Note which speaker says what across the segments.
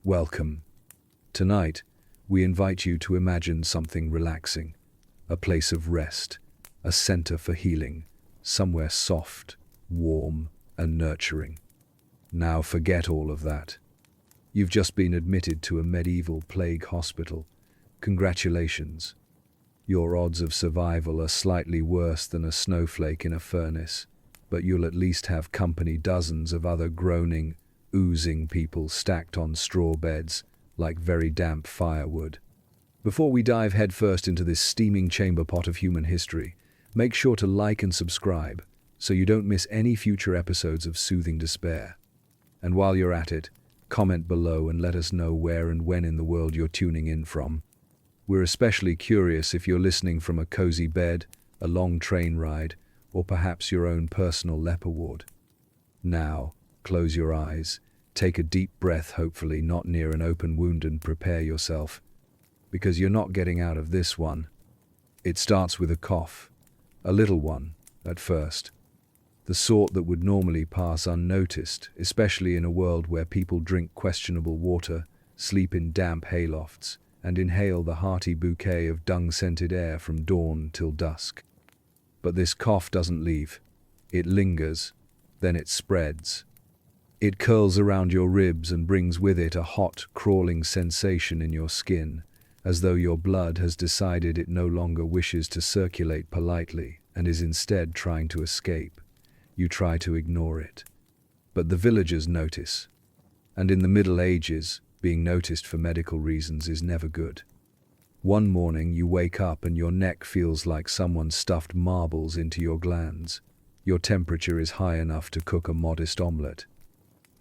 Speaker 1: Welcome. Tonight, we invite you to imagine something relaxing, a place of rest, a center for healing, somewhere soft, warm, and nurturing. Now forget all of that. You've just been admitted to a medieval plague hospital. Congratulations. Your odds of survival are slightly worse than a snowflake in a furnace, but you'll at least have company, dozens of other groaning, oozing people stacked on straw beds like very damp firewood. Before we dive headfirst into this steaming chamber pot of human history, make sure to like and subscribe so you don't miss any future episodes of Soothing Despair. And while you're at it, comment below and let us know where and when in the world you're tuning in from. We're especially curious if you're listening from a cozy bed, a long train ride, or perhaps your own personal leper ward. Now, close your eyes, take a deep breath, hopefully not near an open wound, and prepare yourself, because you're not getting out of this one. It starts with a cough, a little one, at first. The sort that would normally pass unnoticed, especially in a world where people drink questionable water, sleep in damp haylofts, and inhale the hearty bouquet of dung-scented air from dawn till dusk. But this cough doesn't leave. It lingers, then it spreads. It curls around your ribs and brings with it a hot, crawling sensation in your skin, as though your blood has decided it no longer wishes to circulate politely and is instead trying to escape. You try to ignore it. But the villagers notice. And in the Middle Ages, being noticed for medical reasons is never good. One morning you wake up and your neck feels like someone stuffed marbles into your glands. Your temperature is high enough to cook a modest omelette.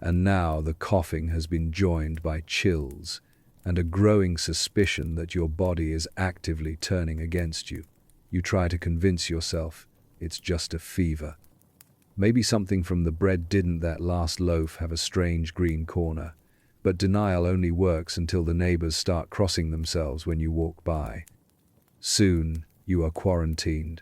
Speaker 1: And now the coughing has been joined by chills and a growing suspicion that your body is actively turning against you. You try to convince yourself it's just a fever. Maybe something from the bread. Didn't that last loaf have a strange green corner? But denial only works until the neighbors start crossing themselves when you walk by. Soon, you are quarantined.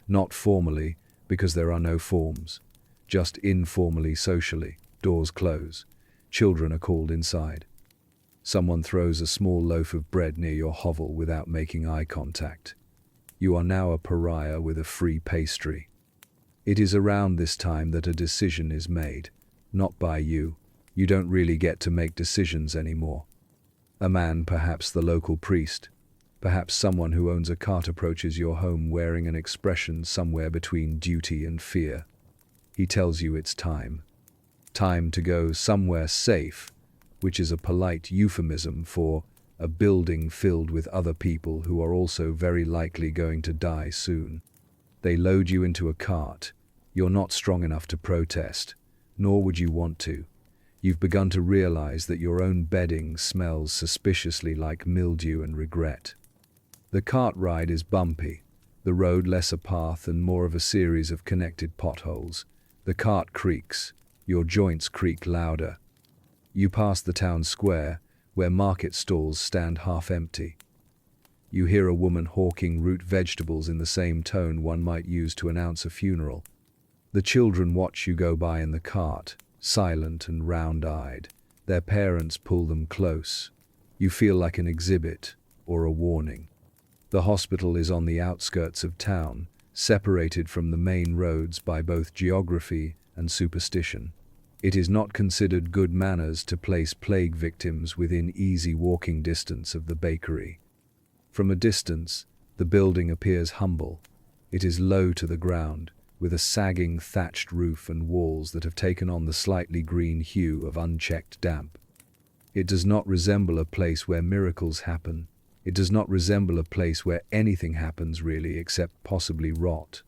Speaker 1: Not formally, because there are no forms. Just informally, socially. Doors close. Children are called inside. Someone throws a small loaf of bread near your hovel without making eye contact. You are now a pariah with a free pastry. It is around this time that a decision is made. Not by you. You don't really get to make decisions anymore. A man, perhaps the local priest, perhaps someone who owns a cart, approaches your home wearing an expression somewhere between duty and fear. He tells you it's time. Time to go somewhere safe, which is a polite euphemism for a building filled with other people who are also very likely going to die soon. They load you into a cart. You're not strong enough to protest, nor would you want to. You've begun to realize that your own bedding smells suspiciously like mildew and regret. The cart ride is bumpy, the road less a path and more of a series of connected potholes. The cart creaks. Your joints creak louder. You pass the town square, where market stalls stand half empty. You hear a woman hawking root vegetables in the same tone one might use to announce a funeral. The children watch you go by in the cart, silent and round-eyed. Their parents pull them close. You feel like an exhibit or a warning. The hospital is on the outskirts of town, separated from the main roads by both geography and superstition. It is not considered good manners to place plague victims within easy walking distance of the bakery. From a distance, the building appears humble. It is low to the ground, with a sagging thatched roof and walls that have taken on the slightly green hue of unchecked damp. It does not resemble a place where miracles happen. It does not resemble a place where anything happens really, except possibly rot.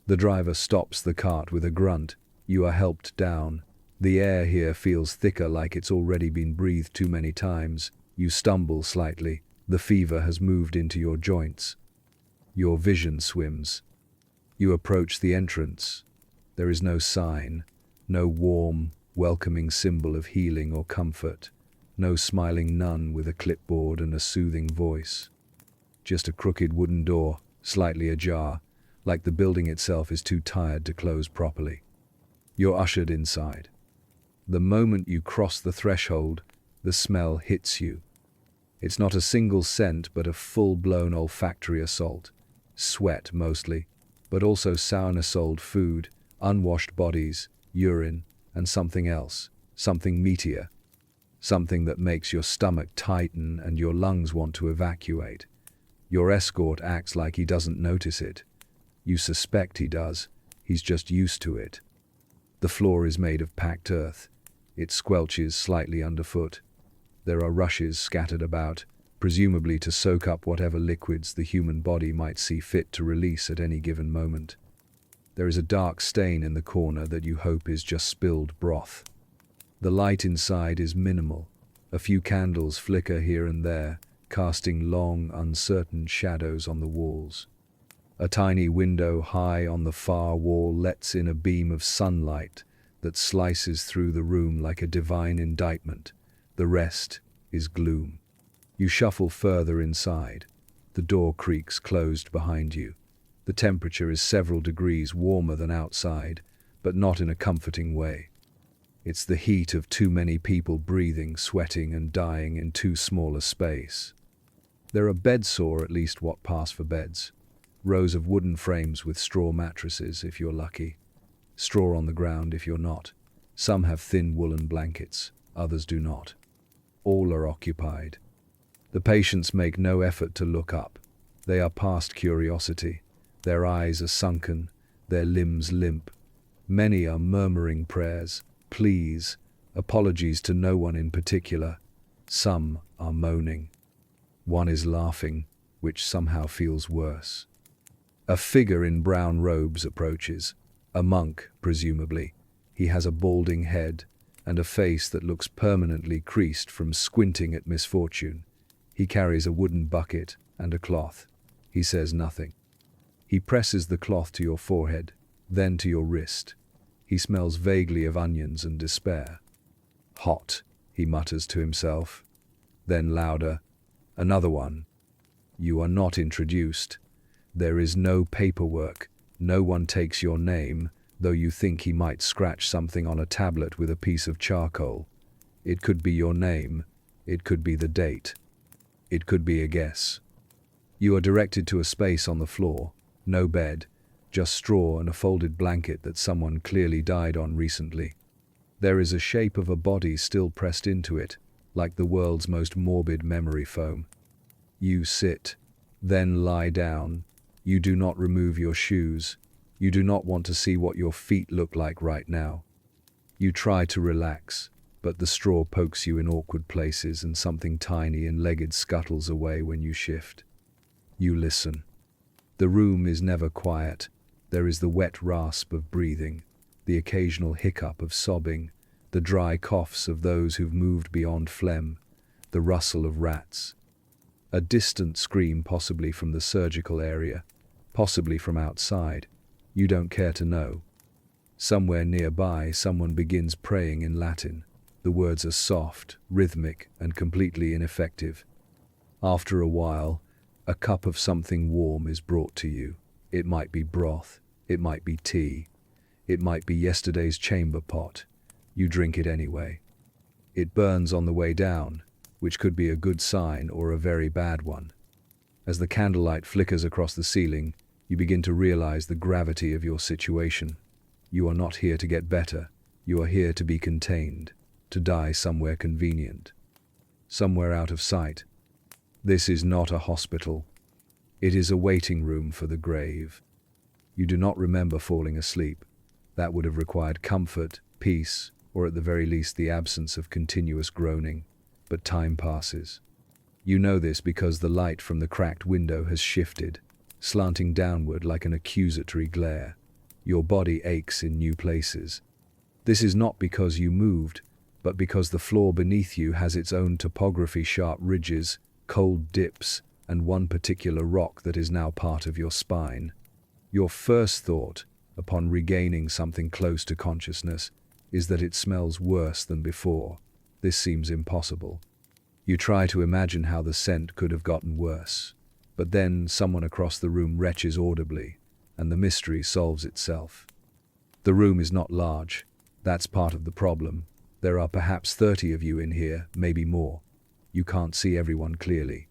Speaker 1: The driver stops the cart with a grunt. You are helped down. The air here feels thicker, like it's already been breathed too many times. You stumble slightly. The fever has moved into your joints. Your vision swims. You approach the entrance. There is no sign, no warm, welcoming symbol of healing or comfort, no smiling nun with a clipboard and a soothing voice. Just a crooked wooden door, slightly ajar, like the building itself is too tired to close properly. You're ushered inside. The moment you cross the threshold, The smell hits you. It's not a single scent, but a full-blown olfactory assault. Sweat, mostly, but also sourness, old food, unwashed bodies, urine, and something else, something meatier. Something that makes your stomach tighten and your lungs want to evacuate. Your escort acts like he doesn't notice it. You suspect he does. He's just used to it. The floor is made of packed earth. It squelches slightly underfoot. There are rushes scattered about, presumably to soak up whatever liquids the human body might see fit to release at any given moment. There is a dark stain in the corner that you hope is just spilled broth. The light inside is minimal. A few candles flicker here and there, casting long, uncertain shadows on the walls. A tiny window high on the far wall lets in a beam of sunlight that slices through the room like a divine indictment. The rest is gloom. You shuffle further inside. The door creaks closed behind you. The temperature is several degrees warmer than outside, but not in a comforting way. It's the heat of too many people breathing, sweating, and dying in too small a space. There are beds, or at least what pass for beds. Rows of wooden frames with straw mattresses, if you're lucky. Straw on the ground if you're not. Some have thin woolen blankets, others do not. All are occupied. The patients make no effort to look up. They are past curiosity. Their eyes are sunken, their limbs limp. Many are murmuring prayers, pleas, apologies to no one in particular. Some are moaning. One is laughing, which somehow feels worse. A figure in brown robes approaches. A monk, presumably. He has a balding head and a face that looks permanently creased from squinting at misfortune. He carries a wooden bucket and a cloth. He says nothing. He presses the cloth to your forehead, then to your wrist. He smells vaguely of onions and despair. Hot, he mutters to himself. Then louder, another one. You are not introduced. There is no paperwork. No one takes your name, though you think he might scratch something on a tablet with a piece of charcoal. It could be your name. It could be the date. It could be a guess. You are directed to a space on the floor. No bed, just straw and a folded blanket that someone clearly died on recently. There is a shape of a body still pressed into it, like the world's most morbid memory foam. You sit, then lie down. You do not remove your shoes. You do not want to see what your feet look like right now. You try to relax, but the straw pokes you in awkward places and something tiny and legged scuttles away when you shift. You listen. The room is never quiet. There is the wet rasp of breathing, the occasional hiccup of sobbing, the dry coughs of those who've moved beyond phlegm, the rustle of rats. A distant scream, possibly from the surgical area, possibly from outside. You don't care to know. Somewhere nearby, someone begins praying in Latin. The words are soft, rhythmic, and completely ineffective. After a while, a cup of something warm is brought to you. It might be broth, it might be tea, it might be yesterday's chamber pot. You drink it anyway. It burns on the way down, which could be a good sign or a very bad one. As the candlelight flickers across the ceiling, you begin to realize the gravity of your situation. You are not here to get better. You are here to be contained, to die somewhere convenient, somewhere out of sight. This is not a hospital. It is a waiting room for the grave. You do not remember falling asleep. That would have required comfort, peace, or at the very least the absence of continuous groaning. But time passes. You know this because the light from the cracked window has shifted, slanting downward like an accusatory glare. Your body aches in new places. This is not because you moved, but because the floor beneath you has its own topography, sharp ridges, cold dips, and one particular rock that is now part of your spine. Your first thought, upon regaining something close to consciousness, is that it smells worse than before. This seems impossible. You try to imagine how the scent could have gotten worse, but then someone across the room retches audibly, and the mystery solves itself. The room is not large. That's part of the problem. There are perhaps 30 of you in here, maybe more. You can't see everyone clearly.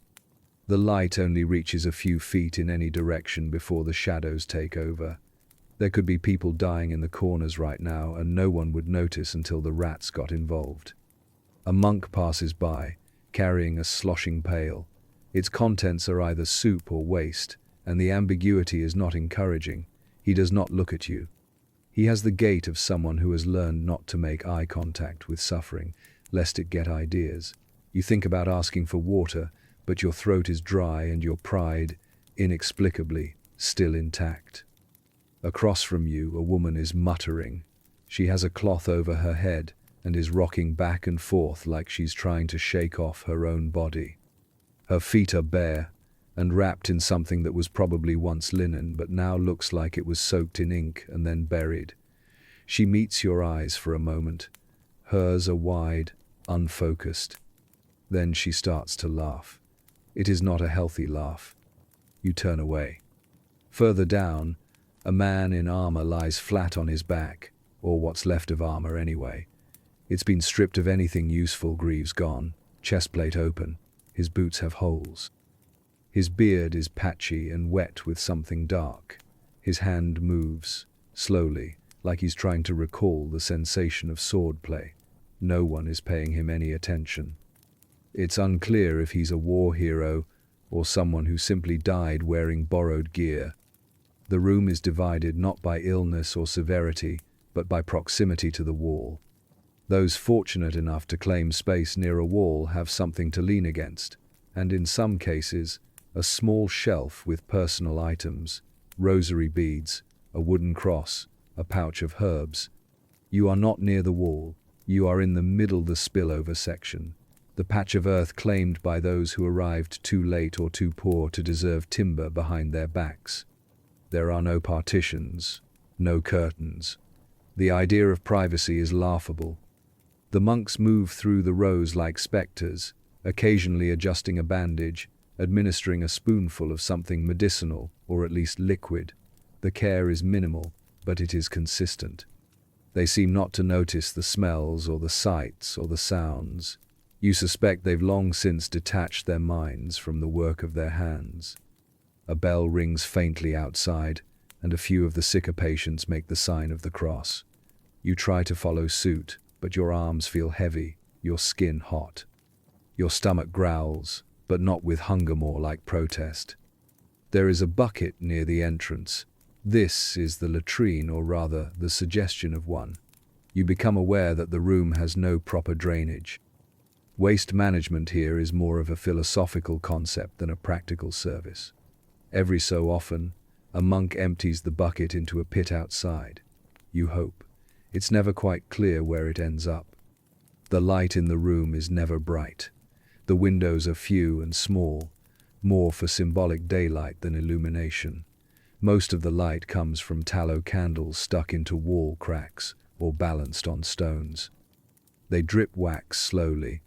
Speaker 1: The light only reaches a few feet in any direction before the shadows take over. There could be people dying in the corners right now, and no one would notice until the rats got involved. A monk passes by, carrying a sloshing pail. Its contents are either soup or waste, and the ambiguity is not encouraging. He does not look at you. He has the gait of someone who has learned not to make eye contact with suffering, lest it get ideas. You think about asking for water, but your throat is dry and your pride, inexplicably, still intact. Across from you, a woman is muttering. She has a cloth over her head and is rocking back and forth like she's trying to shake off her own body. Her feet are bare and wrapped in something that was probably once linen but now looks like it was soaked in ink and then buried. She meets your eyes for a moment. Hers are wide, unfocused. Then she starts to laugh. It is not a healthy laugh. You turn away. Further down, a man in armor lies flat on his back, or what's left of armor anyway. It's been stripped of anything useful, greaves gone, chestplate open. His boots have holes. His beard is patchy and wet with something dark. His hand moves, slowly, like he's trying to recall the sensation of swordplay. No one is paying him any attention. It's unclear if he's a war hero or someone who simply died wearing borrowed gear. The room is divided not by illness or severity, but by proximity to the wall. Those fortunate enough to claim space near a wall have something to lean against, and in some cases, a small shelf with personal items, rosary beads, a wooden cross, a pouch of herbs. You are not near the wall. You are in the middle, the spillover section, the patch of earth claimed by those who arrived too late or too poor to deserve timber behind their backs. There are no partitions, no curtains. The idea of privacy is laughable. The monks move through the rows like specters, occasionally adjusting a bandage, administering a spoonful of something medicinal or at least liquid. The care is minimal, but it is consistent. They seem not to notice the smells or the sights or the sounds. You suspect they've long since detached their minds from the work of their hands. A bell rings faintly outside, and a few of the sicker patients make the sign of the cross. You try to follow suit, but your arms feel heavy, your skin hot. Your stomach growls, but not with hunger, more like protest. There is a bucket near the entrance. This is the latrine, or rather, the suggestion of one. You become aware that the room has no proper drainage. Waste management here is more of a philosophical concept than a practical service. Every so often, a monk empties the bucket into a pit outside. You hope. It's never quite clear where it ends up. The light in the room is never bright. The windows are few and small, more for symbolic daylight than illumination. Most of the light comes from tallow candles stuck into wall cracks or balanced on stones. They drip wax slowly,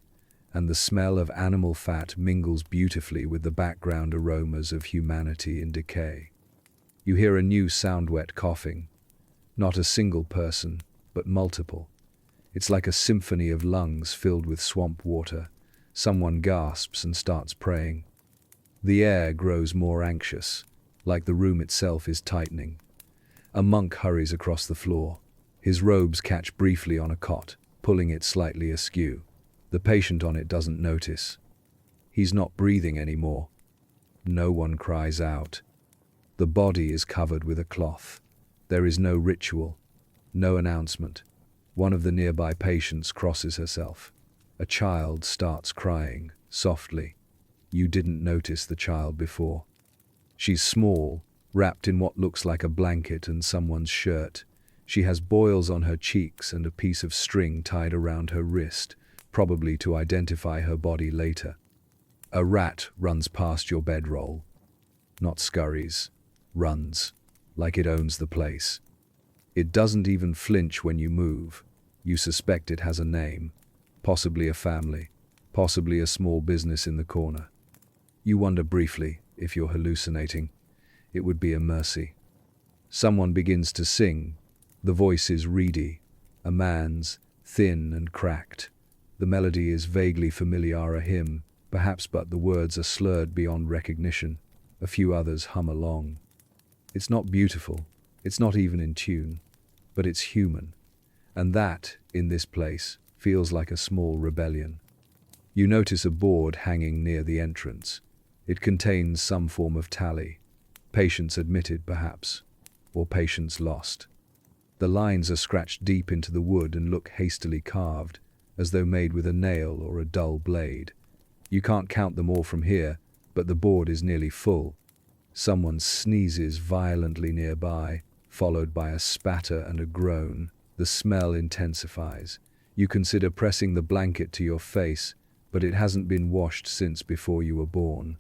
Speaker 1: and the smell of animal fat mingles beautifully with the background aromas of humanity in decay. You hear a new sound-wet coughing. Not a single person, but multiple. It's like a symphony of lungs filled with swamp water. Someone gasps and starts praying. The air grows more anxious, like the room itself is tightening. A monk hurries across the floor. His robes catch briefly on a cot, pulling it slightly askew. The patient on it doesn't notice. He's not breathing anymore. No one cries out. The body is covered with a cloth. There is no ritual, no announcement. One of the nearby patients crosses herself. A child starts crying, softly. You didn't notice the child before. She's small, wrapped in what looks like a blanket and someone's shirt. She has boils on her cheeks and a piece of string tied around her wrist, probably to identify her body later. A rat runs past your bedroll. Not scurries, runs, like it owns the place. It doesn't even flinch when you move. You suspect it has a name, possibly a family, possibly a small business in the corner. You wonder briefly if you're hallucinating. It would be a mercy. Someone begins to sing. The voice is reedy, a man's, thin and cracked. The melody is vaguely familiar, a hymn, perhaps, but the words are slurred beyond recognition. A few others hum along. It's not beautiful, it's not even in tune, but it's human. And that, in this place, feels like a small rebellion. You notice a board hanging near the entrance. It contains some form of tally. Patients admitted, perhaps, or patients lost. The lines are scratched deep into the wood and look hastily carved, as though made with a nail or a dull blade. You can't count them all from here, but the board is nearly full. Someone sneezes violently nearby, followed by a spatter and a groan. The smell intensifies. You consider pressing the blanket to your face, but it hasn't been washed since before you were born.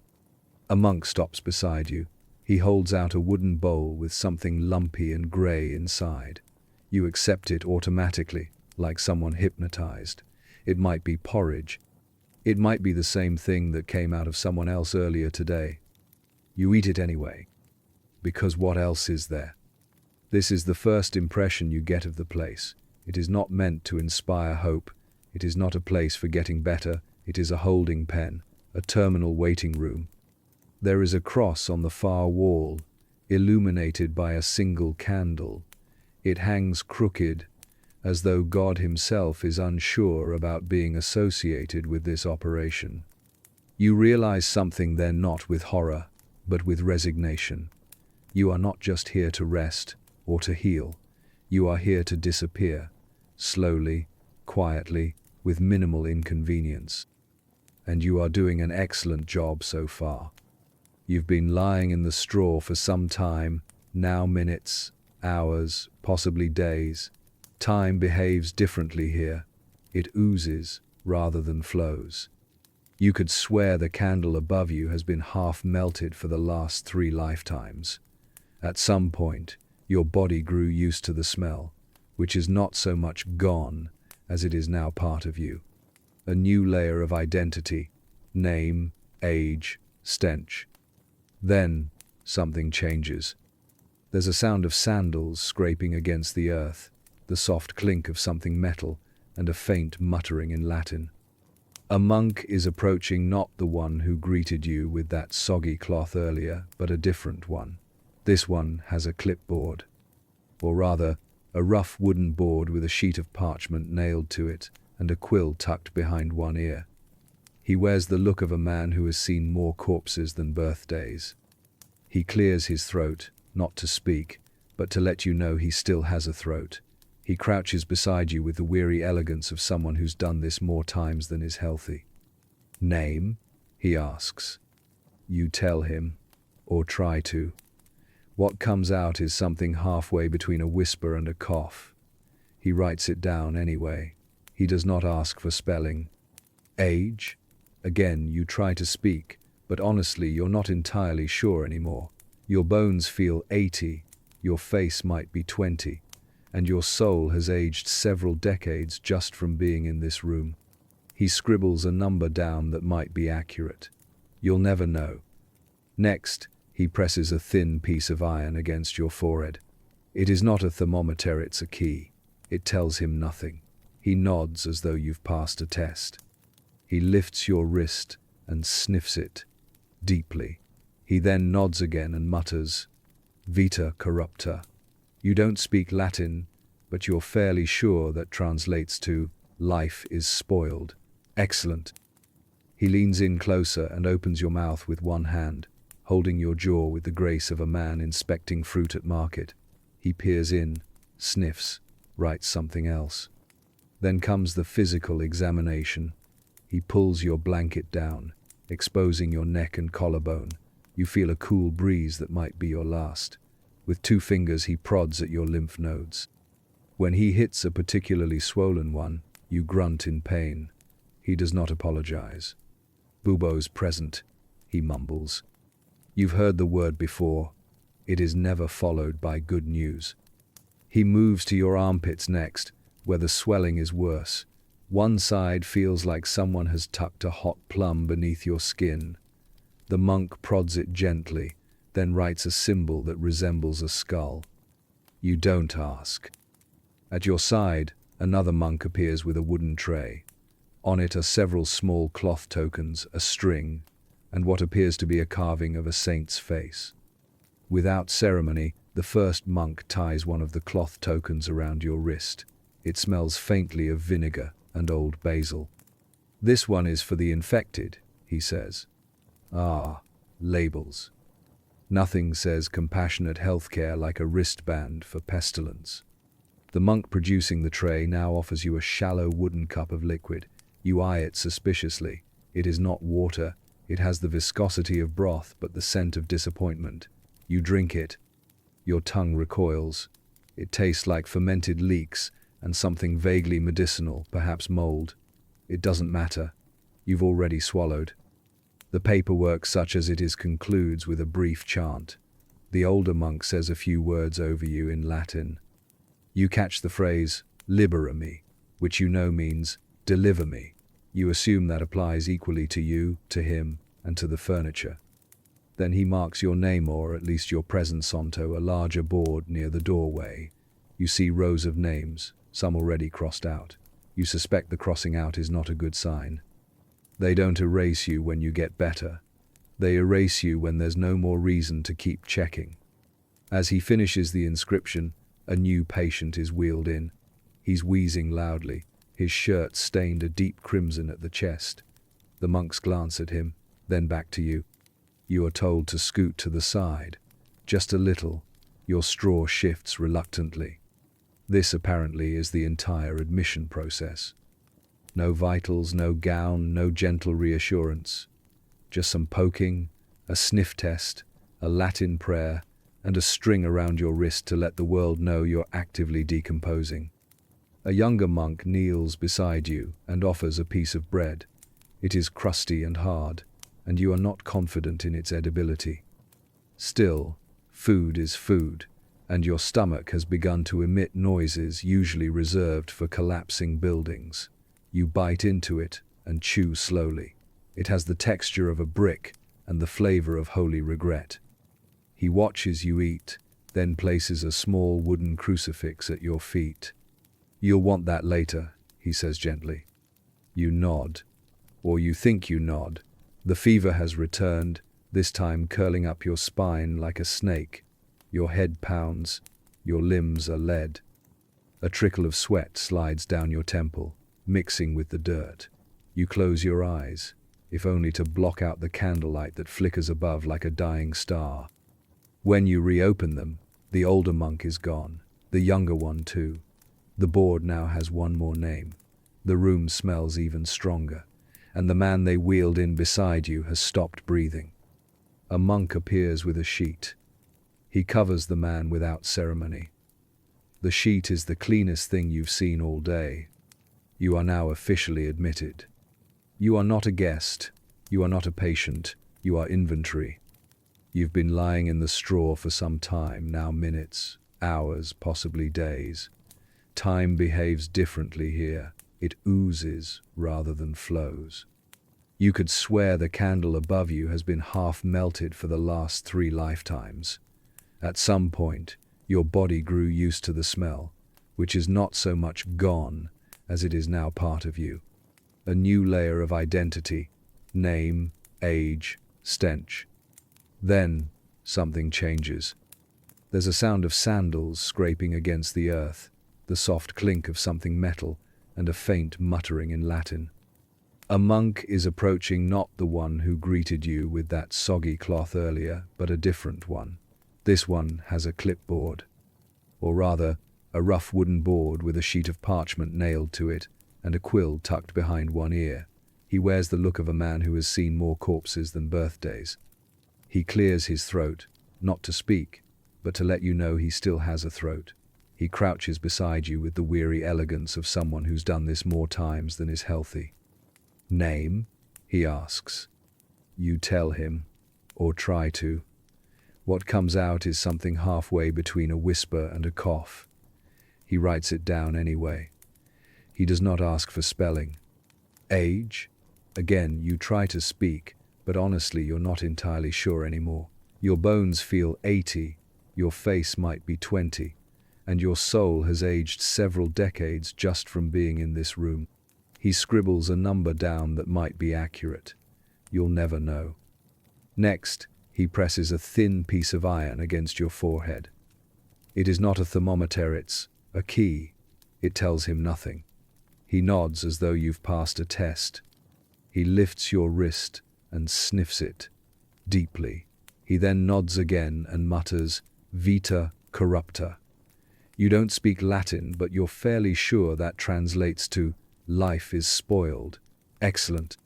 Speaker 1: A monk stops beside you. He holds out a wooden bowl with something lumpy and grey inside. You accept it automatically, like someone hypnotized. It might be porridge. It might be the same thing that came out of someone else earlier today. You eat it anyway. Because what else is there? This is the first impression you get of the place. It is not meant to inspire hope. It is not a place for getting better. It is a holding pen, a terminal waiting room. There is a cross on the far wall, illuminated by a single candle. It hangs crooked, as though God himself is unsure about being associated with this operation. You realize something then, not with horror, but with resignation. You are not just here to rest or to heal. You are here to disappear, slowly, quietly, with minimal inconvenience. And you are doing an excellent job so far. You've been lying in the straw for some time, now minutes, hours, possibly days. Time behaves differently here. It oozes rather than flows. You could swear the candle above you has been half melted for the last 3 lifetimes. At some point, your body grew used to the smell, which is not so much gone as it is now part of you. A new layer of identity, name, age, stench. Then, something changes. There's a sound of sandals scraping against the earth, the soft clink of something metal, and a faint muttering in Latin. A monk is approaching, not the one who greeted you with that soggy cloth earlier, but a different one. This one has a clipboard, or rather, a rough wooden board with a sheet of parchment nailed to it and a quill tucked behind one ear. He wears the look of a man who has seen more corpses than birthdays. He clears his throat, not to speak, but to let you know he still has a throat. He crouches beside you with the weary elegance of someone who's done this more times than is healthy. Name? He asks. You tell him, or try to. What comes out is something halfway between a whisper and a cough. He writes it down anyway. He does not ask for spelling. Age? Again, you try to speak, but honestly, you're not entirely sure anymore. Your bones feel 80, your face might be 20, and your soul has aged several decades just from being in this room. He scribbles a number down that might be accurate. You'll never know. Next, he presses a thin piece of iron against your forehead. It is not a thermometer, it's a key. It tells him nothing. He nods as though you've passed a test. He lifts your wrist and sniffs it, deeply. He then nods again and mutters, Vita corrupta. You don't speak Latin, but you're fairly sure that translates to, life is spoiled. Excellent. He leans in closer and opens your mouth with one hand, holding your jaw with the grace of a man inspecting fruit at market. He peers in, sniffs, writes something else. Then comes the physical examination. He pulls your blanket down, exposing your neck and collarbone. You feel a cool breeze that might be your last. With 2 fingers he prods at your lymph nodes. When he hits a particularly swollen one, you grunt in pain. He does not apologize. Bubo's present, he mumbles. You've heard the word before. It is never followed by good news. He moves to your armpits next, where the swelling is worse. One side feels like someone has tucked a hot plum beneath your skin. The monk prods it gently, then writes a symbol that resembles a skull. You don't ask. At your side, Another monk appears with a wooden tray. On it are several small cloth tokens, a string, and what appears to be a carving of a saint's face. Without ceremony, the first monk ties one of the cloth tokens around your wrist. It smells faintly of vinegar and old basil. "This one is for the infected," he says. Ah, labels. Nothing says compassionate healthcare like a wristband for pestilence. The monk producing the tray now offers you a shallow wooden cup of liquid. You eye it suspiciously. It is not water. It has the viscosity of broth but the scent of disappointment. You drink it. Your tongue recoils. It tastes like fermented leeks and something vaguely medicinal, perhaps mold. It doesn't matter. You've already swallowed. The paperwork, such as it is, concludes with a brief chant. The older monk says a few words over you in Latin. You catch the phrase, "libera me," which you know means, "deliver me." You assume that applies equally to you, to him, and to the furniture. Then he marks your name, or at least your presence, onto a larger board near the doorway. You see rows of names, some already crossed out. You suspect the crossing out is not a good sign. They don't erase you when you get better. They erase you when there's no more reason to keep checking. As he finishes the inscription, a new patient is wheeled in. He's wheezing loudly, his shirt stained a deep crimson at the chest. The monks glance at him, then back to you. You are told to scoot to the side. Just a little. Your straw shifts reluctantly. This apparently is the entire admission process. No vitals, no gown, no gentle reassurance. Just some poking, a sniff test, a Latin prayer, and a string around your wrist to let the world know you're actively decomposing. A younger monk kneels beside you and offers a piece of bread. It is crusty and hard, and you are not confident in its edibility. Still, food is food, and your stomach has begun to emit noises usually reserved for collapsing buildings. You bite into it and chew slowly. It has the texture of a brick and the flavor of holy regret. He watches you eat, then places a small wooden crucifix at your feet. "You'll want that later," he says gently. You nod, or you think you nod. The fever has returned, this time curling up your spine like a snake. Your head pounds, your limbs are lead. A trickle of sweat slides down your temple, mixing with the dirt. You close your eyes, if only to block out the candlelight that flickers above like a dying star. When you reopen them, the older monk is gone, the younger one too. The board now has one more name. The room smells even stronger, and the man they wheeled in beside you has stopped breathing. A monk appears with a sheet. He covers the man without ceremony. The sheet is the cleanest thing you've seen all day. You are now officially admitted. You are not a guest. You are not a patient. You are inventory. You've been lying in the straw for some time, now minutes, hours, possibly days. Time behaves differently here. It oozes rather than flows. You could swear the candle above you has been half melted for the last 3 lifetimes. At some point, your body grew used to the smell, which is not so much gone as it is now part of you. A new layer of identity, name, age, stench. Then, something changes. There's a sound of sandals scraping against the earth, the soft clink of something metal, and a faint muttering in Latin. A monk is approaching, not the one who greeted you with that soggy cloth earlier, but a different one. This one has a clipboard, or rather, a rough wooden board with a sheet of parchment nailed to it and a quill tucked behind one ear. He wears the look of a man who has seen more corpses than birthdays. He clears his throat, not to speak, but to let you know he still has a throat. He crouches beside you with the weary elegance of someone who's done this more times than is healthy. "Name?" he asks. You tell him, or try to. What comes out is something halfway between a whisper and a cough. He writes it down anyway. He does not ask for spelling. "Age?" Again, you try to speak, but honestly you're not entirely sure anymore. Your bones feel 80, your face might be 20, and your soul has aged several decades just from being in this room. He scribbles a number down that might be accurate. You'll never know. Next, he presses a thin piece of iron against your forehead. It is not a thermometer, it's a key. It tells him nothing. He nods as though you've passed a test. He lifts your wrist and sniffs it deeply. He then nods again and mutters, "Vita corrupta." You don't speak Latin, but you're fairly sure that translates to "life is spoiled." Excellent.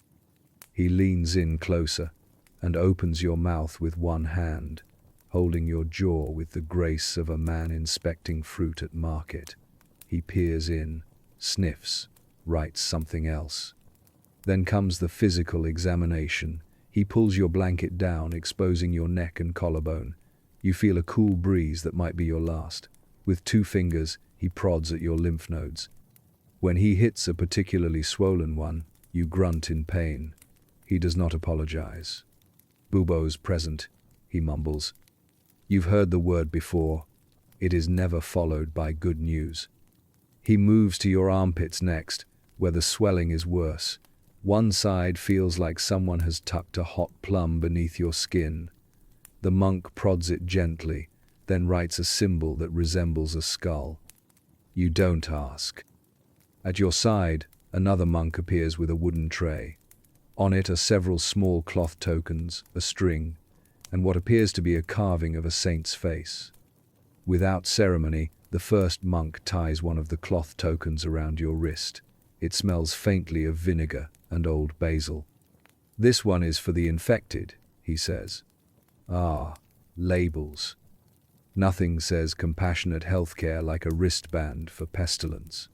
Speaker 1: He leans in closer and opens your mouth with one hand, holding your jaw with the grace of a man inspecting fruit at market. He peers in, sniffs, writes something else. Then comes the physical examination. He pulls your blanket down, exposing your neck and collarbone. You feel a cool breeze that might be your last. With 2 fingers, he prods at your lymph nodes. When he hits a particularly swollen one, you grunt in pain. He does not apologize. "Bubo's present," he mumbles. You've heard the word before. It is never followed by good news. He moves to your armpits next, where the swelling is worse. One side feels like someone has tucked a hot plum beneath your skin. The monk prods it gently, then writes a symbol that resembles a skull. You don't ask. At your side, another monk appears with a wooden tray. On it are several small cloth tokens, a string, and what appears to be a carving of a saint's face. Without ceremony, the first monk ties one of the cloth tokens around your wrist. It smells faintly of vinegar and old basil. "This one is for the infected," he says. Ah, labels. Nothing says compassionate healthcare like a wristband for pestilence.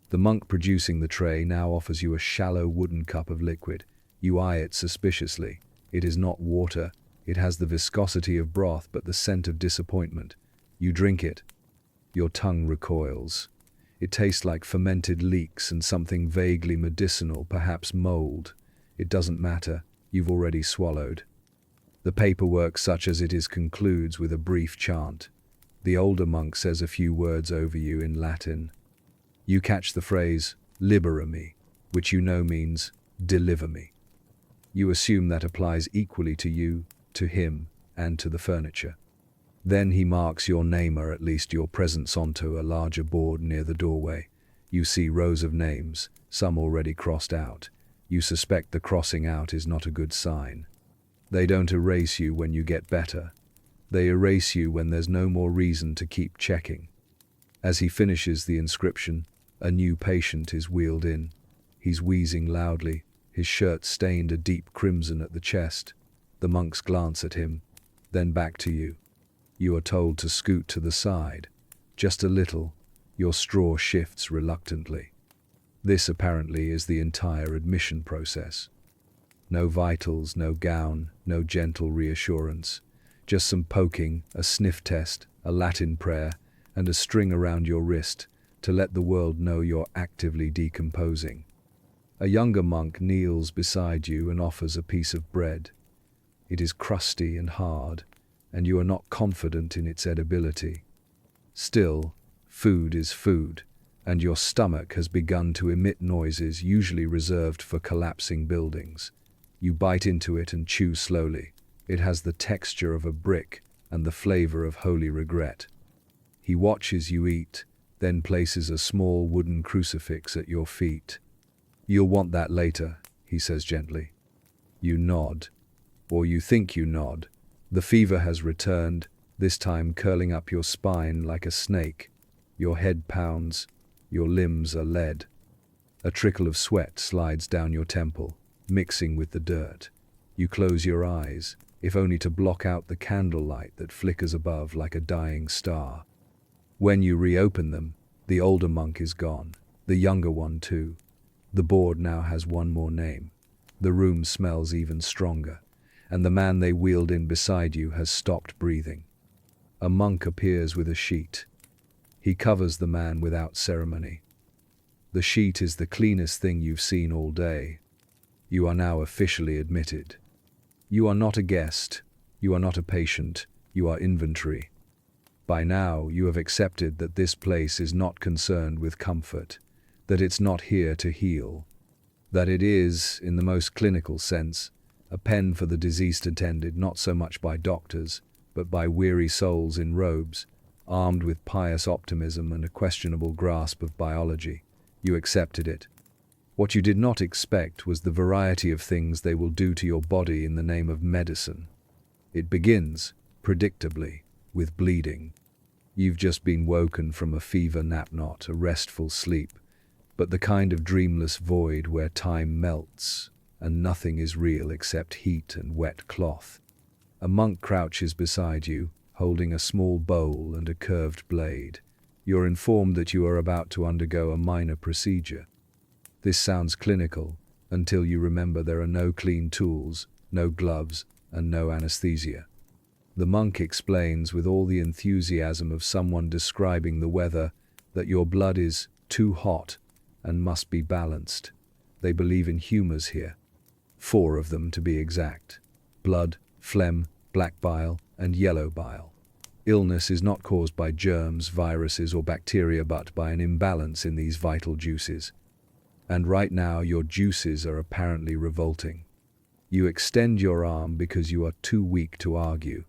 Speaker 1: The monk producing the tray now offers you a shallow wooden cup of liquid. You eye it suspiciously. It is not water. It has the viscosity of broth but the scent of disappointment. You drink it. Your tongue recoils. It tastes like fermented leeks and something vaguely medicinal, perhaps mold. It doesn't matter. You've already swallowed. The paperwork, such as it is, concludes with a brief chant. The older monk says a few words over you in Latin. You catch the phrase, "libera me," which you know means, "deliver me." You assume that applies equally to you, to him, and to the furniture. Then he marks your name, or at least your presence, onto a larger board near the doorway. You see rows of names, some already crossed out. You suspect the crossing out is not a good sign. They don't erase you when you get better. They erase you when there's no more reason to keep checking. As he finishes the inscription, a new patient is wheeled in. He's wheezing loudly, his shirt stained a deep crimson at the chest. The monks glance at him, then back to you. You are told to scoot to the side. Just a little, your straw shifts reluctantly. This apparently is the entire admission process. No vitals, no gown, no gentle reassurance. Just some poking, a sniff test, a Latin prayer, and a string around your wrist to let the world know you're actively decomposing. A younger monk kneels beside you and offers a piece of bread. It is crusty and hard, and you are not confident in its edibility. Still, food is food, and your stomach has begun to emit noises usually reserved for collapsing buildings. You bite into it and chew slowly. It has the texture of a brick and the flavor of holy regret. He watches you eat, then places a small wooden crucifix at your feet. "You'll want that later," he says gently. You nod, or you think you nod. The fever has returned, this time curling up your spine like a snake. Your head pounds, your limbs are lead. A trickle of sweat slides down your temple, mixing with the dirt. You close your eyes, if only to block out the candlelight that flickers above like a dying star. When you reopen them, the older monk is gone, the younger one too. The board now has one more name. The room smells even stronger, and the man they wheeled in beside you has stopped breathing. A monk appears with a sheet. He covers the man without ceremony. The sheet is the cleanest thing you've seen all day. You are now officially admitted. You are not a guest. You are not a patient. You are inventory. By now, you have accepted that this place is not concerned with comfort, that it's not here to heal, that it is, in the most clinical sense, a pen for the diseased attended not so much by doctors, but by weary souls in robes, armed with pious optimism and a questionable grasp of biology. You accepted it. What you did not expect was the variety of things they will do to your body in the name of medicine. It begins, predictably, with bleeding. You've just been woken from a fever nap, not a restful sleep, but the kind of dreamless void where time melts and nothing is real except heat and wet cloth. A monk crouches beside you, holding a small bowl and a curved blade. You're informed that you are about to undergo a minor procedure. This sounds clinical until you remember there are no clean tools, no gloves, and no anesthesia. The monk explains with all the enthusiasm of someone describing the weather that your blood is too hot and must be balanced. They believe in humors here. 4 of them to be exact: blood, phlegm, black bile, and yellow bile. Illness is not caused by germs, viruses, or bacteria, but by an imbalance in these vital juices. And right now your juices are apparently revolting. You extend your arm because you are too weak to argue.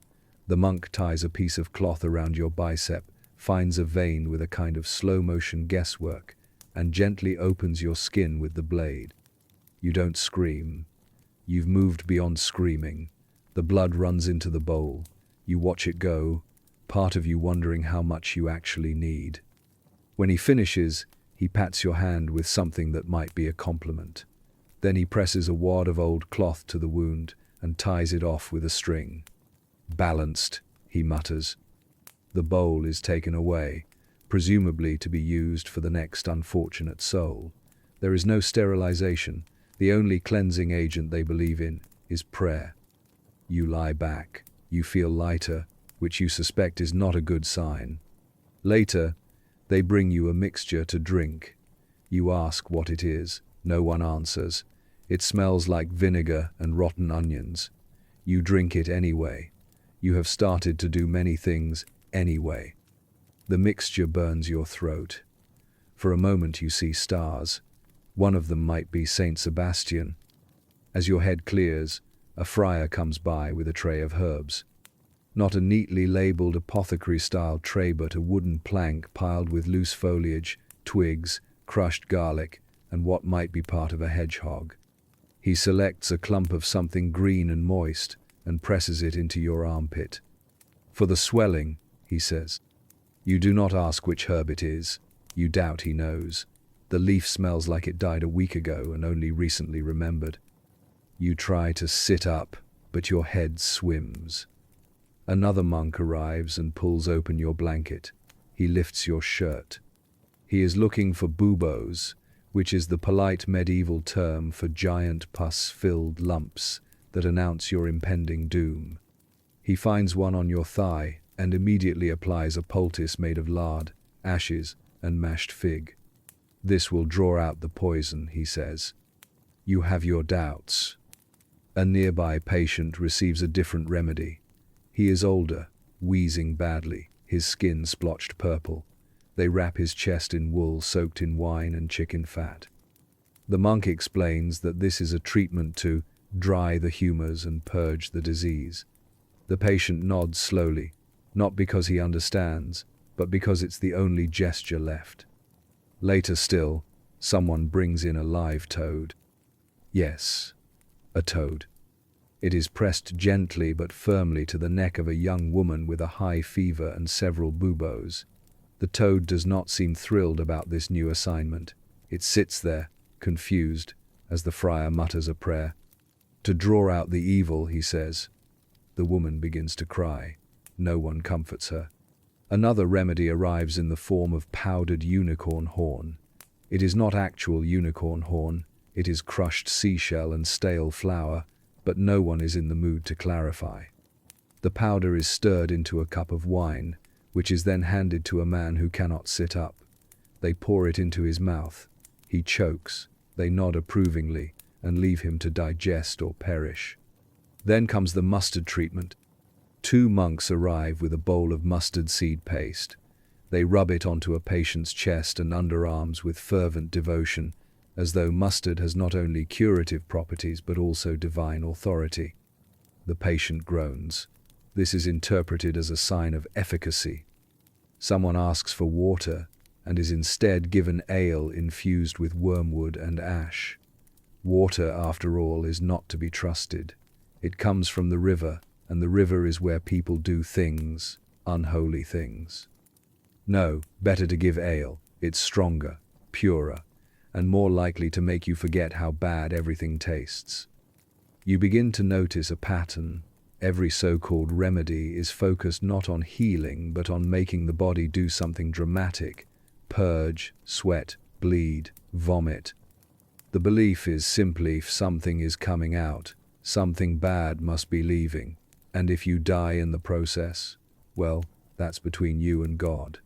Speaker 1: The monk ties a piece of cloth around your bicep, finds a vein with a kind of slow-motion guesswork, and gently opens your skin with the blade. You don't scream. You've moved beyond screaming. The blood runs into the bowl. You watch it go, part of you wondering how much you actually need. When he finishes, he pats your hand with something that might be a compliment. Then he presses a wad of old cloth to the wound and ties it off with a string. "Balanced," he mutters. The bowl is taken away, presumably to be used for the next unfortunate soul. There is no sterilization. The only cleansing agent they believe in is prayer. You lie back. You feel lighter, which you suspect is not a good sign. Later, they bring you a mixture to drink. You ask what it is. No one answers. It smells like vinegar and rotten onions. You drink it anyway. You have started to do many things anyway. The mixture burns your throat. For a moment you see stars. One of them might be Saint Sebastian. As your head clears, a friar comes by with a tray of herbs. Not a neatly labeled apothecary-style tray, but a wooden plank piled with loose foliage, twigs, crushed garlic, and what might be part of a hedgehog. He selects a clump of something green and moist and presses it into your armpit. "For the swelling," he says. You do not ask which herb it is. You doubt he knows. The leaf smells like it died a week ago and only recently remembered. You try to sit up, but your head swims. Another monk arrives and pulls open your blanket. He lifts your shirt. He is looking for buboes, which is the polite medieval term for giant pus-filled lumps that announce your impending doom. He finds one on your thigh and immediately applies a poultice made of lard, ashes, and mashed fig. "This will draw out the poison," he says. You have your doubts. A nearby patient receives a different remedy. He is older, wheezing badly, his skin splotched purple. They wrap his chest in wool soaked in wine and chicken fat. The monk explains that this is a treatment to dry the humors and purge the disease. The patient nods slowly, not because he understands, but because it's the only gesture left. Later still, someone brings in a live toad. Yes, a toad. It is pressed gently but firmly to the neck of a young woman with a high fever and several buboes. The toad does not seem thrilled about this new assignment. It sits there, confused, as the friar mutters a prayer. "To draw out the evil," he says. The woman begins to cry. No one comforts her. Another remedy arrives in the form of powdered unicorn horn. It is not actual unicorn horn. It is crushed seashell and stale flour, but no one is in the mood to clarify. The powder is stirred into a cup of wine, which is then handed to a man who cannot sit up. They pour it into his mouth. He chokes. They nod approvingly and leave him to digest or perish. Then comes the mustard treatment. Two monks arrive with a bowl of mustard seed paste. They rub it onto a patient's chest and underarms with fervent devotion, as though mustard has not only curative properties but also divine authority. The patient groans. This is interpreted as a sign of efficacy. Someone asks for water and is instead given ale infused with wormwood and ash. Water, after all, is not to be trusted. It comes from the river, and the river is where people do things, unholy things. No, better to give ale. It's stronger, purer, and more likely to make you forget how bad everything tastes. You begin to notice a pattern. Every so-called remedy is focused not on healing but on making the body do something dramatic: purge, sweat, bleed, vomit. The belief is simply if something is coming out, something bad must be leaving, and if you die in the process, well, that's between you and God.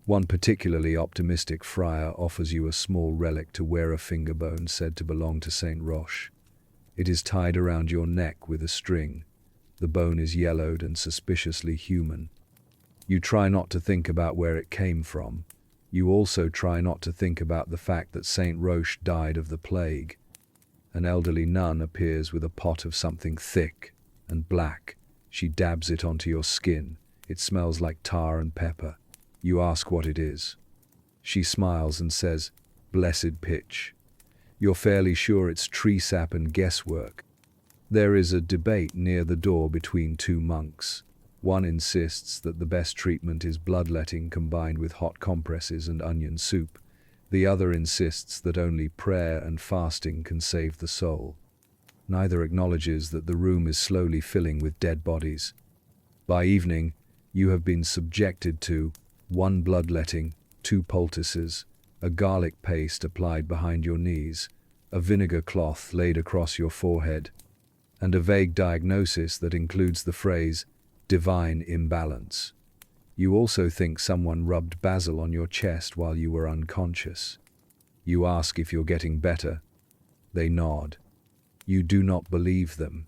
Speaker 1: One particularly optimistic friar offers you a small relic to wear, a finger bone said to belong to Saint Roche. It is tied around your neck with a string. The bone is yellowed and suspiciously human. You try not to think about where it came from. You also try not to think about the fact that Saint Roche died of the plague. An elderly nun appears with a pot of something thick and black. She dabs it onto your skin. It smells like tar and pepper. You ask what it is. She smiles and says, "Blessed pitch." You're fairly sure it's tree sap and guesswork. There is a debate near the door between two monks. One insists that the best treatment is bloodletting combined with hot compresses and onion soup. The other insists that only prayer and fasting can save the soul. Neither acknowledges that the room is slowly filling with dead bodies. By evening, you have been subjected to 1 bloodletting, 2 poultices, a garlic paste applied behind your knees, a vinegar cloth laid across your forehead, and a vague diagnosis that includes the phrase, divine imbalance. You also think someone rubbed basil on your chest while you were unconscious. You ask if you're getting better. They nod. You do not believe them.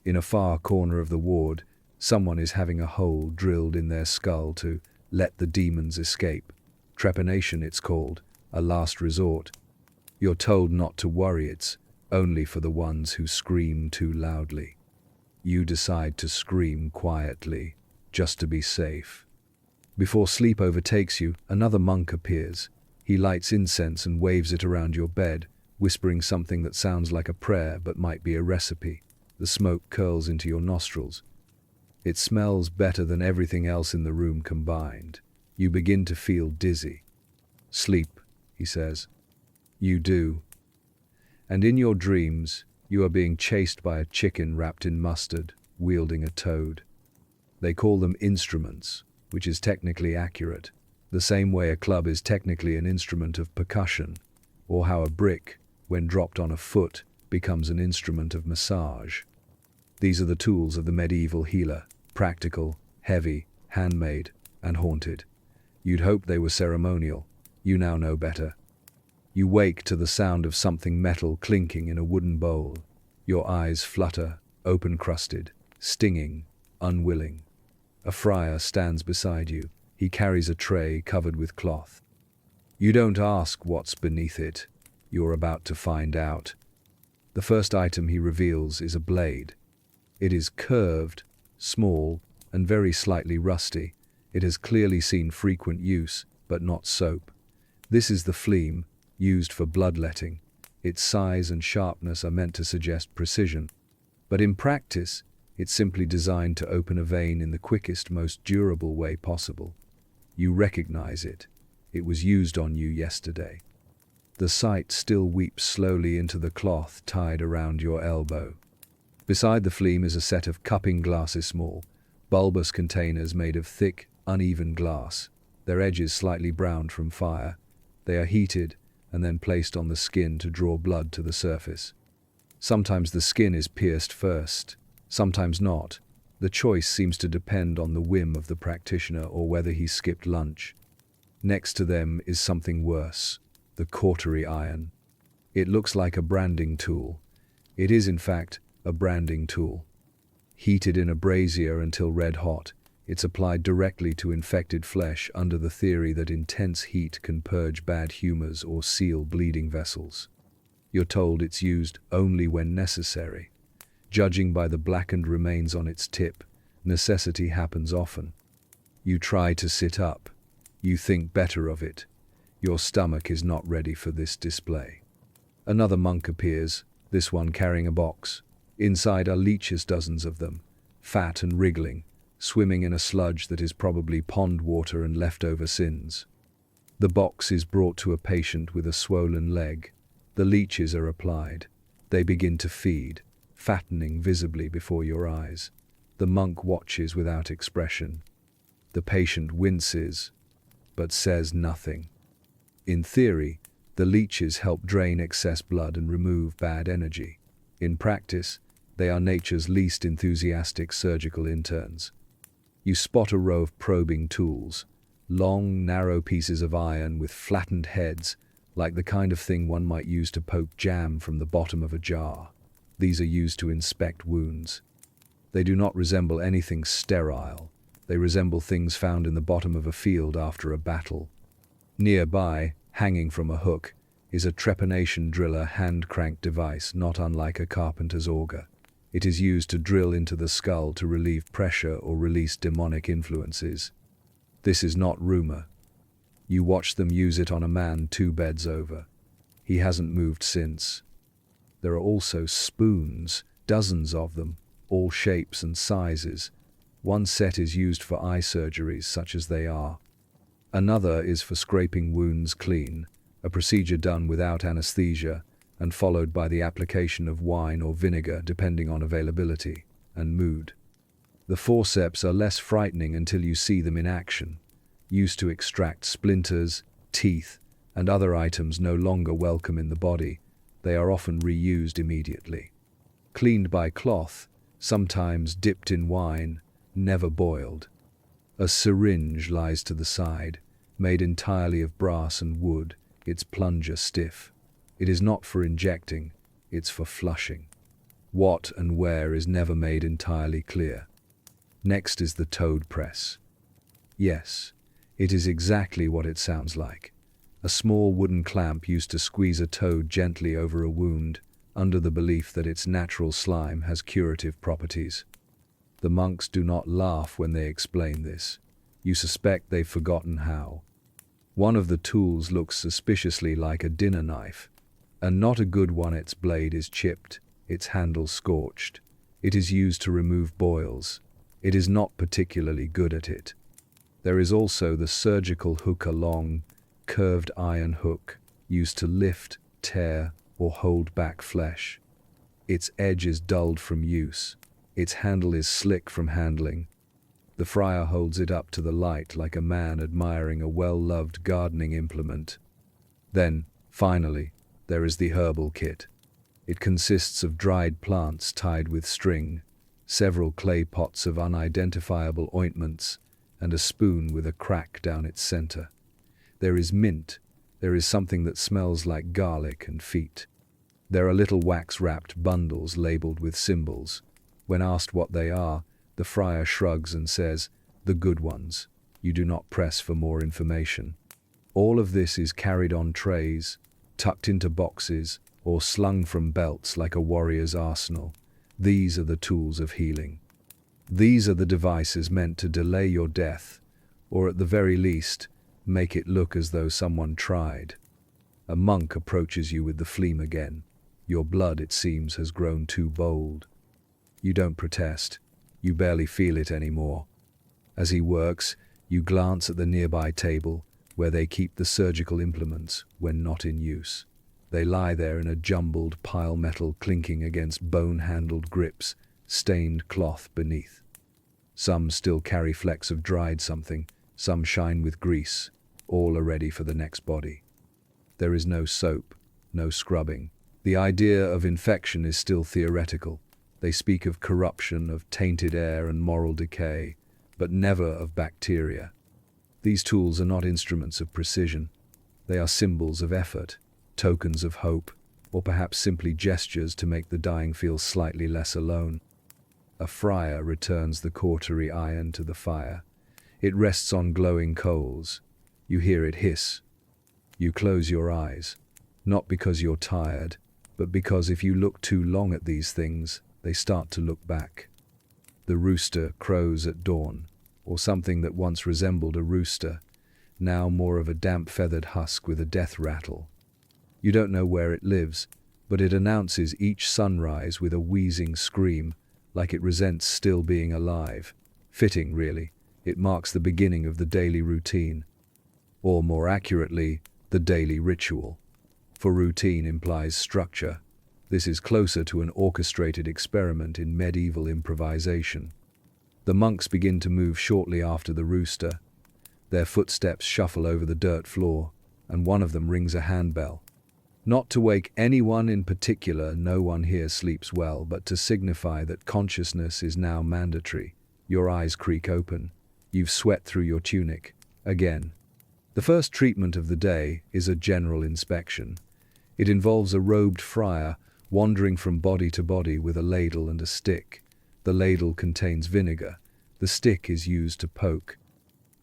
Speaker 1: In a far corner of the ward, someone is having a hole drilled in their skull to let the demons escape. Trepanation, it's called, a last resort. You're told not to worry, it's only for the ones who scream too loudly. You decide to scream quietly, just to be safe. Before sleep overtakes you, another monk appears. He lights incense and waves it around your bed, whispering something that sounds like a prayer but might be a recipe. The smoke curls into your nostrils. It smells better than everything else in the room combined. You begin to feel dizzy. "Sleep," he says. You do. And in your dreams, you are being chased by a chicken wrapped in mustard, wielding a toad. They call them instruments, which is technically accurate, the same way a club is technically an instrument of percussion, or how a brick, when dropped on a foot, becomes an instrument of massage. These are the tools of the medieval healer: practical, heavy, handmade, and haunted. You'd hope they were ceremonial. You now know better. You wake to the sound of something metal clinking in a wooden bowl. Your eyes flutter, open-crusted, stinging, unwilling. A friar stands beside you. He carries a tray covered with cloth. You don't ask what's beneath it. You're about to find out. The first item he reveals is a blade. It is curved, small, and very slightly rusty. It has clearly seen frequent use, but not soap. This is the phlegm, used for bloodletting. Its size and sharpness are meant to suggest precision. But in practice, it's simply designed to open a vein in the quickest, most durable way possible. You recognize it. It was used on you yesterday. The sight still weeps slowly into the cloth tied around your elbow. Beside the phlegm is a set of cupping glasses, small, bulbous containers made of thick, uneven glass, their edges slightly browned from fire. They are heated and then placed on the skin to draw blood to the surface. Sometimes the skin is pierced first, sometimes not. The choice seems to depend on the whim of the practitioner or whether he skipped lunch. Next to them is something worse, the cautery iron. It looks like a branding tool. It is, in fact, a branding tool. Heated in a brazier until red hot, it's applied directly to infected flesh under the theory that intense heat can purge bad humors or seal bleeding vessels. You're told it's used only when necessary. Judging by the blackened remains on its tip, necessity happens often. You try to sit up. You think better of it. Your stomach is not ready for this display. Another monk appears, this one carrying a box. Inside are leeches, dozens of them, fat and wriggling, swimming in a sludge that is probably pond water and leftover sins. The box is brought to a patient with a swollen leg. The leeches are applied. They begin to feed, fattening visibly before your eyes. The monk watches without expression. The patient winces, but says nothing. In theory, the leeches help drain excess blood and remove bad energy. In practice, they are nature's least enthusiastic surgical interns. You spot a row of probing tools, long, narrow pieces of iron with flattened heads, like the kind of thing one might use to poke jam from the bottom of a jar. These are used to inspect wounds. They do not resemble anything sterile. They resemble things found in the bottom of a field after a battle. Nearby, hanging from a hook, is a trepanation driller hand-cranked device not unlike a carpenter's auger. It is used to drill into the skull to relieve pressure or release demonic influences. This is not rumor. You watch them use it on a man 2 beds over. He hasn't moved since. There are also spoons, dozens of them, all shapes and sizes. One set is used for eye surgeries, such as they are. Another is for scraping wounds clean, a procedure done without anesthesia and followed by the application of wine or vinegar depending on availability and mood. The forceps are less frightening until you see them in action, used to extract splinters, teeth, and other items no longer welcome in the body. They are often reused immediately. Cleaned by cloth, sometimes dipped in wine, never boiled. A syringe lies to the side, made entirely of brass and wood, its plunger stiff. It is not for injecting, it's for flushing. What and where is never made entirely clear. Next is the toad press. Yes, it is exactly what it sounds like. A small wooden clamp used to squeeze a toad gently over a wound, under the belief that its natural slime has curative properties. The monks do not laugh when they explain this. You suspect they've forgotten how. One of the tools looks suspiciously like a dinner knife, and not a good one. Its blade is chipped, its handle scorched. It is used to remove boils. It is not particularly good at it. There is also the surgical hook, a long, curved iron hook, used to lift, tear, or hold back flesh. Its edge is dulled from use. Its handle is slick from handling. The friar holds it up to the light like a man admiring a well-loved gardening implement. Then, finally, there is the herbal kit. It consists of dried plants tied with string, several clay pots of unidentifiable ointments, and a spoon with a crack down its center. There is mint. There is something that smells like garlic and feet. There are little wax-wrapped bundles labeled with symbols. When asked what they are, the friar shrugs and says, "The good ones." You do not press for more information. All of this is carried on trays, tucked into boxes, or slung from belts like a warrior's arsenal. These are the tools of healing. These are the devices meant to delay your death, or at the very least, make it look as though someone tried. A monk approaches you with the phlegm again. Your blood, it seems, has grown too bold. You don't protest. You barely feel it anymore. As he works, you glance at the nearby table, where they keep the surgical implements when not in use. They lie there in a jumbled pile, metal clinking against bone-handled grips, stained cloth beneath. Some still carry flecks of dried something, some shine with grease. All are ready for the next body. There is no soap, no scrubbing. The idea of infection is still theoretical. They speak of corruption, of tainted air and moral decay, but never of bacteria. These tools are not instruments of precision. They are symbols of effort, tokens of hope, or perhaps simply gestures to make the dying feel slightly less alone. A friar returns the cautery iron to the fire. It rests on glowing coals. You hear it hiss. You close your eyes, not because you're tired, but because if you look too long at these things, they start to look back. The rooster crows at dawn, or something that once resembled a rooster, now more of a damp-feathered husk with a death rattle. You don't know where it lives, but it announces each sunrise with a wheezing scream, like it resents still being alive. Fitting, really. It marks the beginning of the daily routine. Or more accurately, the daily ritual. For routine implies structure. This is closer to an orchestrated experiment in medieval improvisation. The monks begin to move shortly after the rooster. Their footsteps shuffle over the dirt floor, and one of them rings a handbell. Not to wake anyone in particular, no one here sleeps well, but to signify that consciousness is now mandatory. Your eyes creak open. You've sweat through your tunic. Again. The first treatment of the day is a general inspection. It involves a robed friar wandering from body to body with a ladle and a stick. The ladle contains vinegar. The stick is used to poke.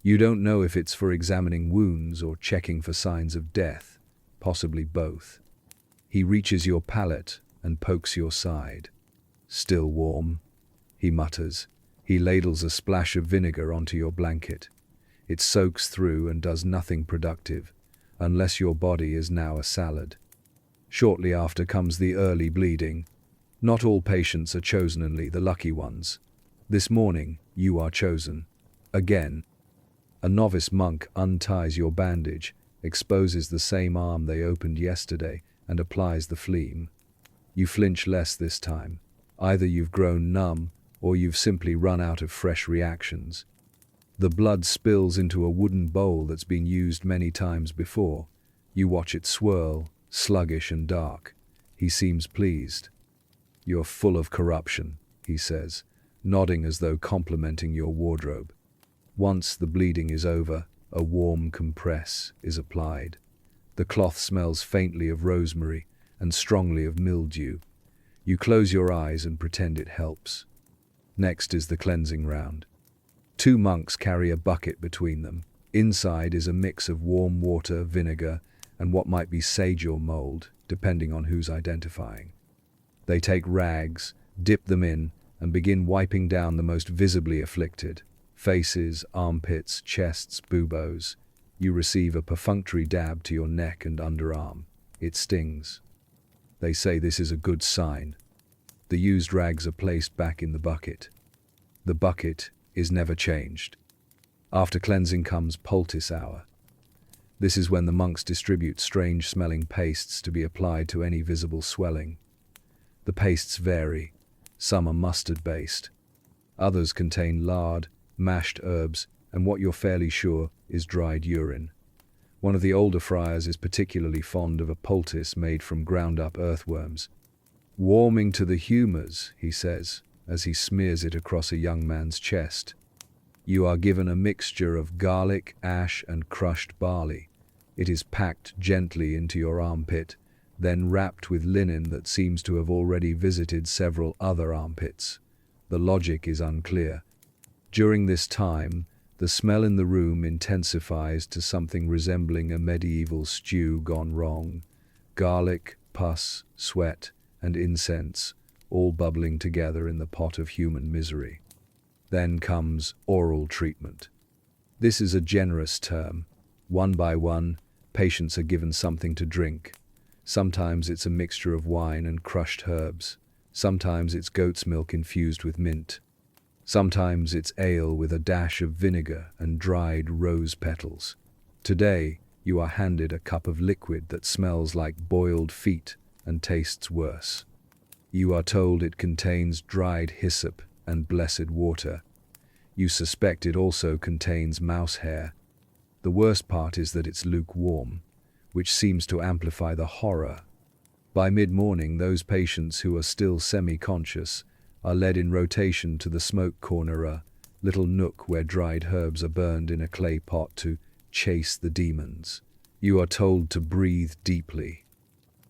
Speaker 1: You don't know if it's for examining wounds or checking for signs of death, possibly both. He reaches your palate and pokes your side. Still warm, he mutters. He ladles a splash of vinegar onto your blanket. It soaks through and does nothing productive, unless your body is now a salad. Shortly after comes the early bleeding. Not all patients are chosen, only the lucky ones. This morning, you are chosen. Again. A novice monk unties your bandage, exposes the same arm they opened yesterday, and applies the phlegm. You flinch less this time. Either you've grown numb, or you've simply run out of fresh reactions. The blood spills into a wooden bowl that's been used many times before. You watch it swirl, sluggish and dark. He seems pleased. "You're full of corruption," he says, nodding as though complimenting your wardrobe. Once the bleeding is over, a warm compress is applied. The cloth smells faintly of rosemary and strongly of mildew. You close your eyes and pretend it helps. Next is the cleansing round. 2 monks carry a bucket between them. Inside is a mix of warm water, vinegar, and what might be sage or mold, depending on who's identifying. They take rags, dip them in, and begin wiping down the most visibly afflicted. Faces, armpits, chests, buboes. You receive a perfunctory dab to your neck and underarm. It stings. They say this is a good sign. The used rags are placed back in the bucket. The bucket is never changed. After cleansing comes poultice hour. This is when the monks distribute strange-smelling pastes to be applied to any visible swelling. The pastes vary. Some are mustard-based. Others contain lard, mashed herbs, and what you're fairly sure is dried urine. One of the older friars is particularly fond of a poultice made from ground-up earthworms. "Warming to the humours," he says, as he smears it across a young man's chest. You are given a mixture of garlic, ash, and crushed barley. It is packed gently into your armpit, then wrapped with linen that seems to have already visited several other armpits. The logic is unclear. During this time, the smell in the room intensifies to something resembling a medieval stew gone wrong. Garlic, pus, sweat, and incense, all bubbling together in the pot of human misery. Then comes oral treatment. This is a generous term. One by one, patients are given something to drink. Sometimes it's a mixture of wine and crushed herbs. Sometimes it's goat's milk infused with mint. Sometimes it's ale with a dash of vinegar and dried rose petals. Today, you are handed a cup of liquid that smells like boiled feet and tastes worse. You are told it contains dried hyssop and blessed water. You suspect it also contains mouse hair. The worst part is that it's lukewarm, which seems to amplify the horror. By mid-morning, those patients who are still semi-conscious are led in rotation to the smoke corner, a little nook where dried herbs are burned in a clay pot to chase the demons. You are told to breathe deeply.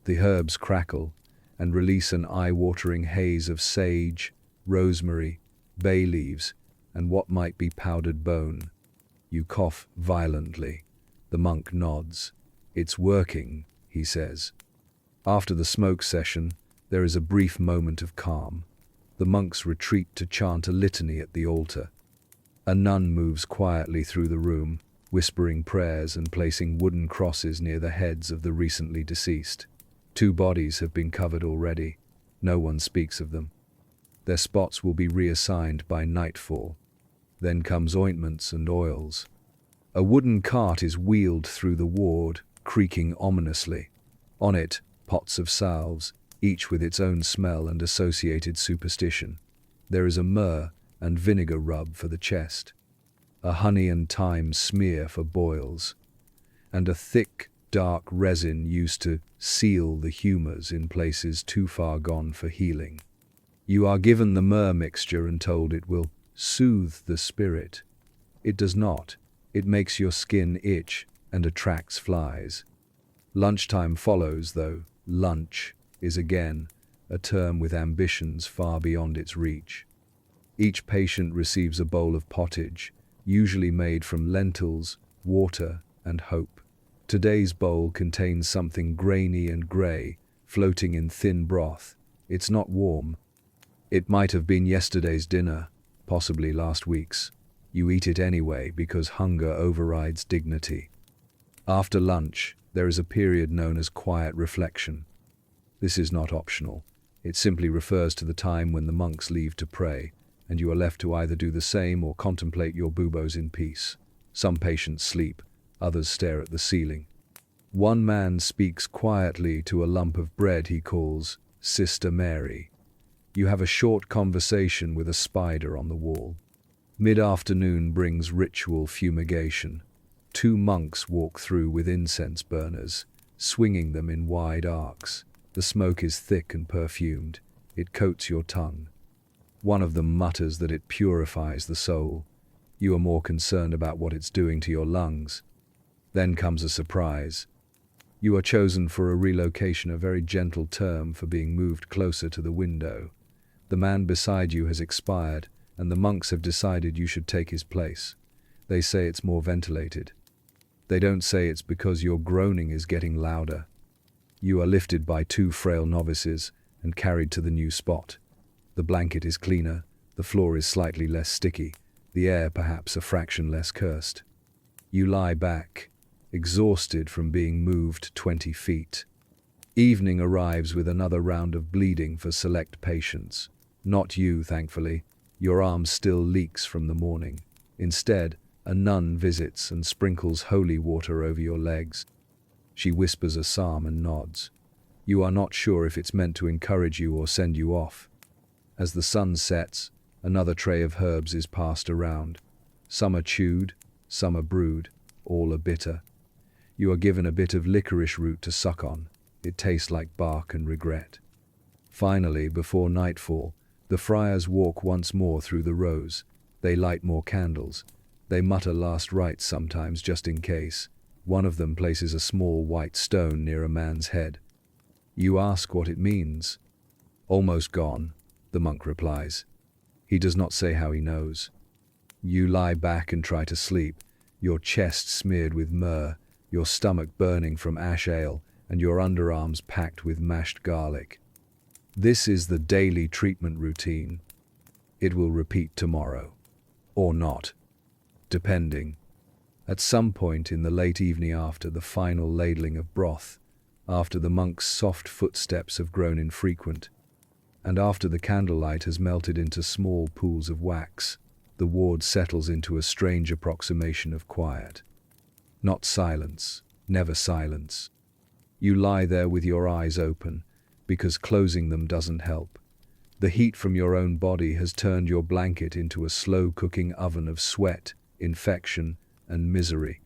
Speaker 1: The herbs crackle and release an eye-watering haze of sage, rosemary, bay leaves, and what might be powdered bone. You cough violently. The monk nods. "It's working," he says. After the smoke session, there is a brief moment of calm. The monks retreat to chant a litany at the altar. A nun moves quietly through the room, whispering prayers and placing wooden crosses near the heads of the recently deceased. 2 bodies have been covered already. No one speaks of them. Their spots will be reassigned by nightfall. Then comes ointments and oils. A wooden cart is wheeled through the ward, creaking ominously. On it, pots of salves, each with its own smell and associated superstition. There is a myrrh and vinegar rub for the chest, a honey and thyme smear for boils, and a thick, dark resin used to seal the humors in places too far gone for healing. You are given the myrrh mixture and told it will soothe the spirit. It does not. It makes your skin itch and attracts flies. Lunchtime follows, though. Lunch is again a term with ambitions far beyond its reach. Each patient receives a bowl of pottage, usually made from lentils, water, and hope. Today's bowl contains something grainy and grey, floating in thin broth. It's not warm. It might have been yesterday's dinner, possibly last week's. You eat it anyway because hunger overrides dignity. After lunch, there is a period known as quiet reflection. This is not optional. It simply refers to the time when the monks leave to pray, and you are left to either do the same or contemplate your buboes in peace. Some patients sleep, others stare at the ceiling. One man speaks quietly to a lump of bread he calls Sister Mary. You have a short conversation with a spider on the wall. Mid-afternoon brings ritual fumigation. 2 monks walk through with incense burners, swinging them in wide arcs. The smoke is thick and perfumed. It coats your tongue. One of them mutters that it purifies the soul. You are more concerned about what it's doing to your lungs. Then comes a surprise. You are chosen for a relocation, a very gentle term for being moved closer to the window. The man beside you has expired, and the monks have decided you should take his place. They say it's more ventilated. They don't say it's because your groaning is getting louder. You are lifted by 2 frail novices and carried to the new spot. The blanket is cleaner, the floor is slightly less sticky, the air perhaps a fraction less cursed. You lie back, exhausted from being moved 20 feet. Evening arrives with another round of bleeding for select patients. Not you, thankfully. Your arm still leaks from the morning. Instead, a nun visits and sprinkles holy water over your legs. She whispers a psalm and nods. You are not sure if it's meant to encourage you or send you off. As the sun sets, another tray of herbs is passed around. Some are chewed, some are brewed, all are bitter. You are given a bit of licorice root to suck on. It tastes like bark and regret. Finally, before nightfall, the friars walk once more through the rows. They light more candles. They mutter last rites sometimes just in case. One of them places a small white stone near a man's head. You ask what it means. "Almost gone," the monk replies. He does not say how he knows. You lie back and try to sleep, your chest smeared with myrrh, your stomach burning from ash ale, and your underarms packed with mashed garlic. This is the daily treatment routine. It will repeat tomorrow. Or not. Depending. At some point in the late evening, after the final ladling of broth, after the monk's soft footsteps have grown infrequent, and after the candlelight has melted into small pools of wax, the ward settles into a strange approximation of quiet. Not silence, never silence. You lie there with your eyes open, because closing them doesn't help. The heat from your own body has turned your blanket into a slow-cooking oven of sweat, infection, and misery.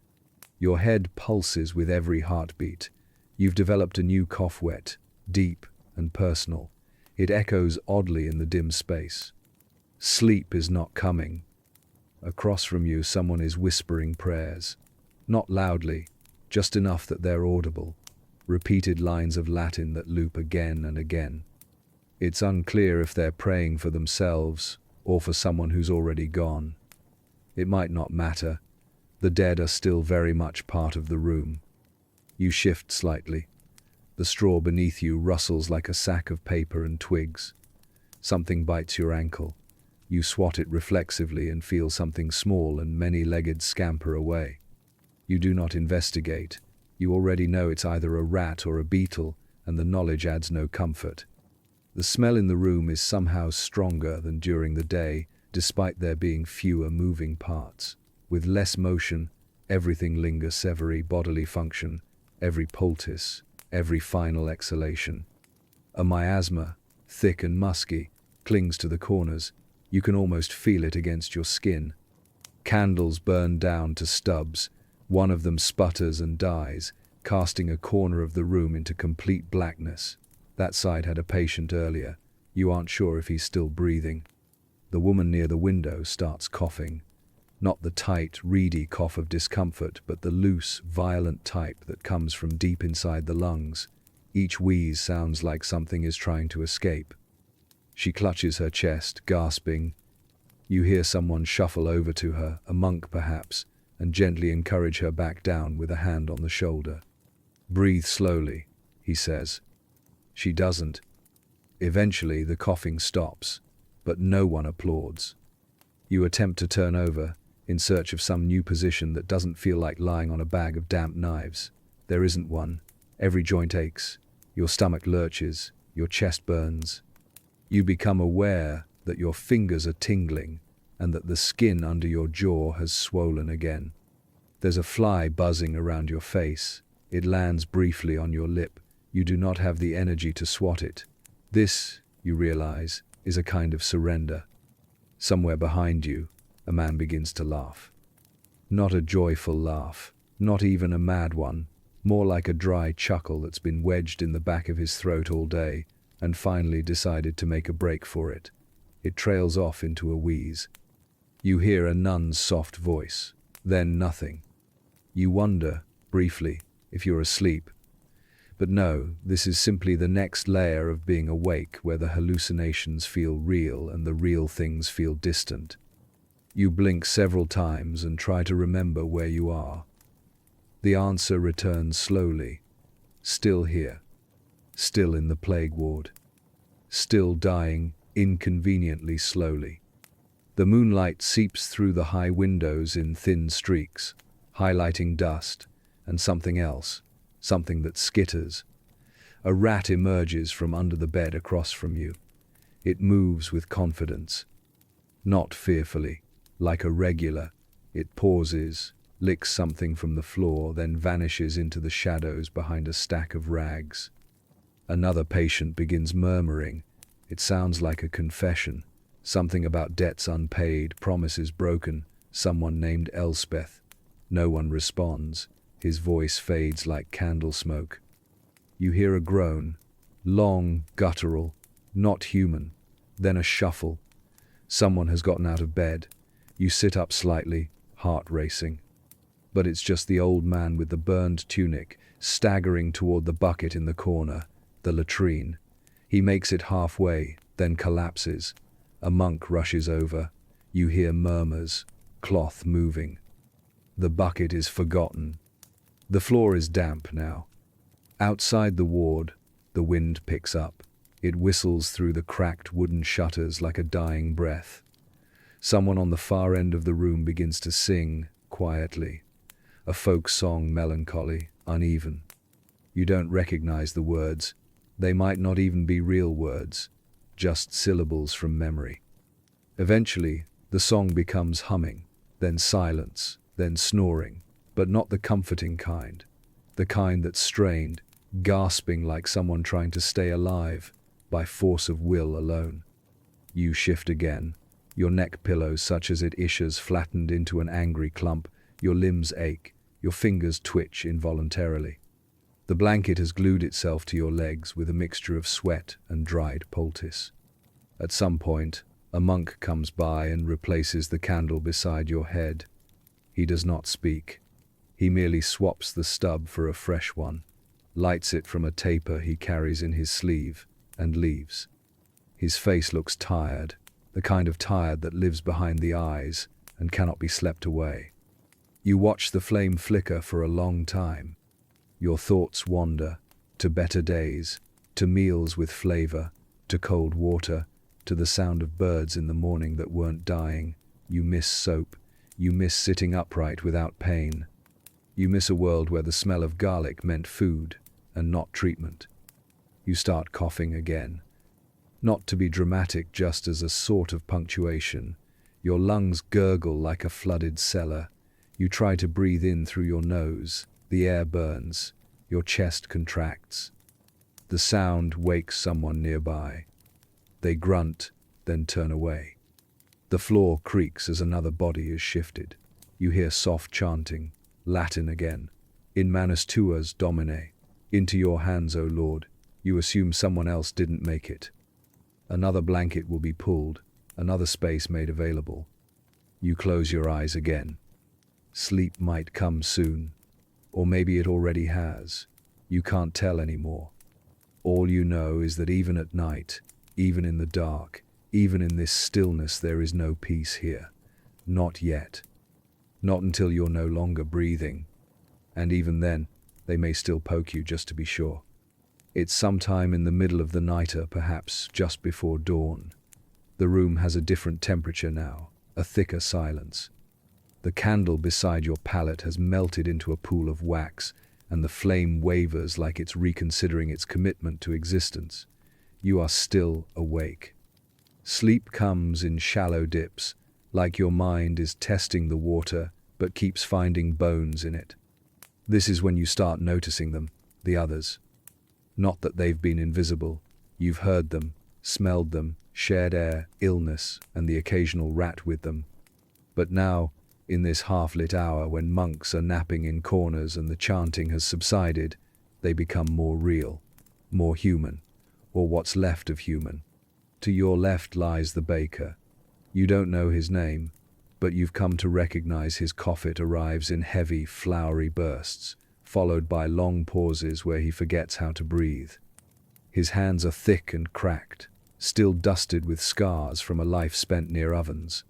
Speaker 1: Your head pulses with every heartbeat. You've developed a new cough, wet, deep, and personal. It echoes oddly in the dim space. Sleep is not coming. Across from you, someone is whispering prayers. Not loudly, just enough that they're audible. Repeated lines of Latin that loop again and again. It's unclear if they're praying for themselves or for someone who's already gone. It might not matter. The dead are still very much part of the room. You shift slightly. The straw beneath you rustles like a sack of paper and twigs. Something bites your ankle. You swat it reflexively and feel something small and many-legged scamper away. You do not investigate. You already know it's either a rat or a beetle, and the knowledge adds no comfort. The smell in the room is somehow stronger than during the day, despite there being fewer moving parts. With less motion, everything lingers, every bodily function, every poultice, every final exhalation. A miasma, thick and musky, clings to the corners. You can almost feel it against your skin. Candles burn down to stubs. One of them sputters and dies, casting a corner of the room into complete blackness. That side had a patient earlier. You aren't sure if he's still breathing. The woman near the window starts coughing. Not the tight, reedy cough of discomfort, but the loose, violent type that comes from deep inside the lungs. Each wheeze sounds like something is trying to escape. She clutches her chest, gasping. You hear someone shuffle over to her, a monk perhaps, and gently encourage her back down with a hand on the shoulder. "Breathe slowly," he says. She doesn't. Eventually the coughing stops, but no one applauds. You attempt to turn over, in search of some new position that doesn't feel like lying on a bag of damp knives. There isn't one. Every joint aches. Your stomach lurches. Your chest burns. You become aware that your fingers are tingling and that the skin under your jaw has swollen again. There's a fly buzzing around your face. It lands briefly on your lip. You do not have the energy to swat it. This, you realize, is a kind of surrender. Somewhere behind you, a man begins to laugh. Not a joyful laugh, not even a mad one, more like a dry chuckle that's been wedged in the back of his throat all day and finally decided to make a break for it. It trails off into a wheeze. You hear a nun's soft voice, then nothing. You wonder, briefly, if you're asleep. But no, this is simply the next layer of being awake, where the hallucinations feel real and the real things feel distant. You blink several times and try to remember where you are. The answer returns slowly. Still here. Still in the plague ward. Still dying, inconveniently slowly. The moonlight seeps through the high windows in thin streaks, highlighting dust and something else, something that skitters. A rat emerges from under the bed across from you. It moves with confidence. Not fearfully, like a regular. It pauses, licks something from the floor, then vanishes into the shadows behind a stack of rags. Another patient begins murmuring. It sounds like a confession. Something about debts unpaid, promises broken, someone named Elspeth. No one responds. His voice fades like candle smoke. You hear a groan, long, guttural, not human. Then a shuffle. Someone has gotten out of bed. You sit up slightly, heart racing. But it's just the old man with the burned tunic, staggering toward the bucket in the corner, the latrine. He makes it halfway, then collapses. A monk rushes over. You hear murmurs, cloth moving. The bucket is forgotten. The floor is damp now. Outside the ward, the wind picks up. It whistles through the cracked wooden shutters like a dying breath. Someone on the far end of the room begins to sing, quietly. A folk song, melancholy, uneven. You don't recognize the words. They might not even be real words, just syllables from memory. Eventually, the song becomes humming, then silence, then snoring, but not the comforting kind. The kind that's strained, gasping like someone trying to stay alive by force of will alone. You shift again. Your neck pillow, such as it issues, flattened into an angry clump. Your limbs ache. Your fingers twitch involuntarily. The blanket has glued itself to your legs with a mixture of sweat and dried poultice. At some point, a monk comes by and replaces the candle beside your head. He does not speak. He merely swaps the stub for a fresh one, lights it from a taper he carries in his sleeve, and leaves. His face looks tired, the kind of tired that lives behind the eyes and cannot be slept away. You watch the flame flicker for a long time. Your thoughts wander to better days, to meals with flavor, to cold water, to the sound of birds in the morning that weren't dying. You miss soap. You miss sitting upright without pain. You miss a world where the smell of garlic meant food and not treatment. You start coughing again. Not to be dramatic, just as a sort of punctuation. Your lungs gurgle like a flooded cellar. You try to breathe in through your nose. The air burns. Your chest contracts. The sound wakes someone nearby. They grunt, then turn away. The floor creaks as another body is shifted. You hear soft chanting, Latin again. In manus tuas, Domine. Into your hands, O Lord. You assume someone else didn't make it. Another blanket will be pulled, another space made available. You close your eyes again. Sleep might come soon, or maybe it already has. You can't tell anymore. All you know is that even at night, even in the dark, even in this stillness, there is no peace here. Not yet. Not until you're no longer breathing. And even then, they may still poke you just to be sure. It's sometime in the middle of the night, or perhaps just before dawn. The room has a different temperature now, a thicker silence. The candle beside your pallet has melted into a pool of wax, and the flame wavers like it's reconsidering its commitment to existence. You are still awake. Sleep comes in shallow dips, like your mind is testing the water but keeps finding bones in it. This is when you start noticing them, the others. Not that they've been invisible. You've heard them, smelled them, shared air, illness, and the occasional rat with them. But now, in this half-lit hour when monks are napping in corners and the chanting has subsided, they become more real, more human, or what's left of human. To your left lies the baker. You don't know his name, but you've come to recognize his cough. It arrives in heavy, flowery bursts, followed by long pauses where he forgets how to breathe. His hands are thick and cracked, still dusted with scars from a life spent near ovens.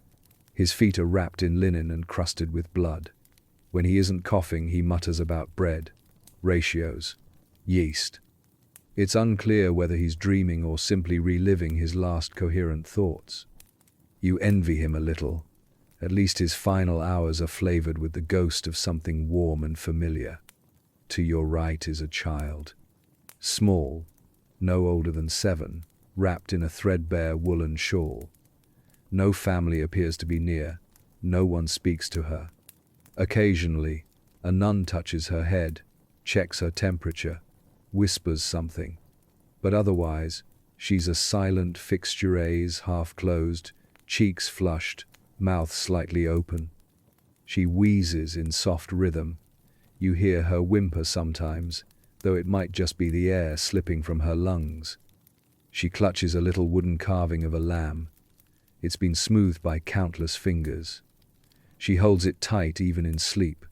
Speaker 1: His feet are wrapped in linen and crusted with blood. When he isn't coughing, he mutters about bread, ratios, yeast. It's unclear whether he's dreaming or simply reliving his last coherent thoughts. You envy him a little. At least his final hours are flavored with the ghost of something warm and familiar. To your right is a child. Small, no older than 7, wrapped in a threadbare woolen shawl. No family appears to be near. No one speaks to her. Occasionally, a nun touches her head, checks her temperature, whispers something. But otherwise, she's a silent fixture, eyes half closed, cheeks flushed, mouth slightly open. She wheezes in soft rhythm. You hear her whimper sometimes, though it might just be the air slipping from her lungs. She clutches a little wooden carving of a lamb. It's been smoothed by countless fingers. She holds it tight even in sleep,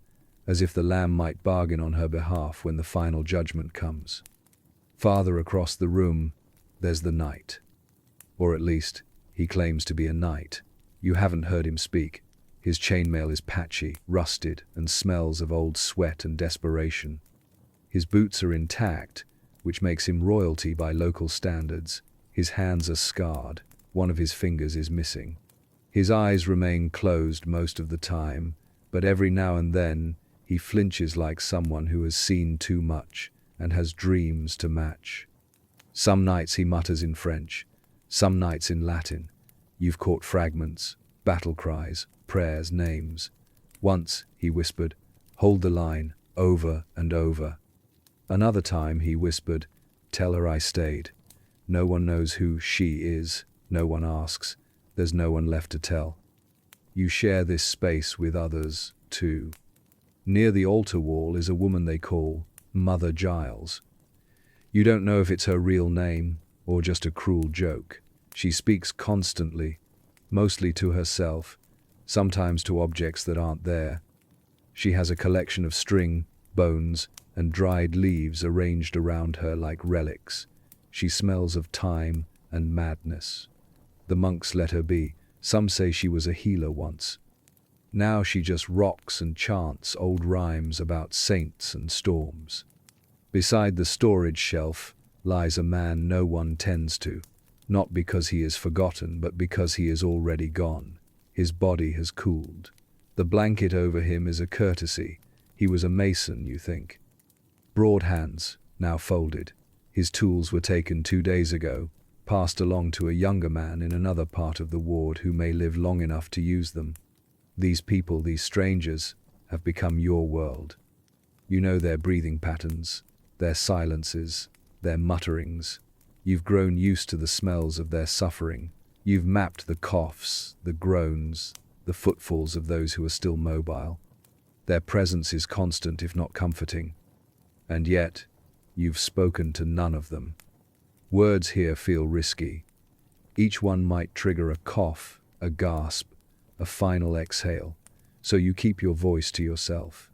Speaker 1: as if the lamb might bargain on her behalf when the final judgment comes. Farther across the room, there's the knight. Or at least, he claims to be a knight. You haven't heard him speak. His chainmail is patchy, rusted, and smells of old sweat and desperation. His boots are intact, which makes him royalty by local standards. His hands are scarred. One of his fingers is missing. His eyes remain closed most of the time, but every now and then he flinches like someone who has seen too much and has dreams to match. Some nights he mutters in French, some nights in Latin. You've caught fragments, battle cries, prayers, names. Once, he whispered, "Hold the line," over and over. Another time he whispered, "Tell her I stayed." No one knows who she is. No one asks. There's no one left to tell. You share this space with others, too. Near the altar wall is a woman they call Mother Giles. You don't know if it's her real name or just a cruel joke. She speaks constantly, mostly to herself, sometimes to objects that aren't there. She has a collection of string, bones, and dried leaves arranged around her like relics. She smells of time and madness. The monks let her be. Some say she was a healer once. Now she just rocks and chants old rhymes about saints and storms. Beside the storage shelf lies a man no one tends to, not because he is forgotten, but because he is already gone. His body has cooled. The blanket over him is a courtesy. He was a mason, you think. Broad hands, now folded. His tools were taken 2 days ago, passed along to a younger man in another part of the ward who may live long enough to use them. These people, these strangers, have become your world. You know their breathing patterns, their silences, their mutterings. You've grown used to the smells of their suffering. You've mapped the coughs, the groans, the footfalls of those who are still mobile. Their presence is constant, if not comforting. And yet, you've spoken to none of them. Words here feel risky. Each one might trigger a cough, a gasp, a final exhale, so you keep your voice to yourself.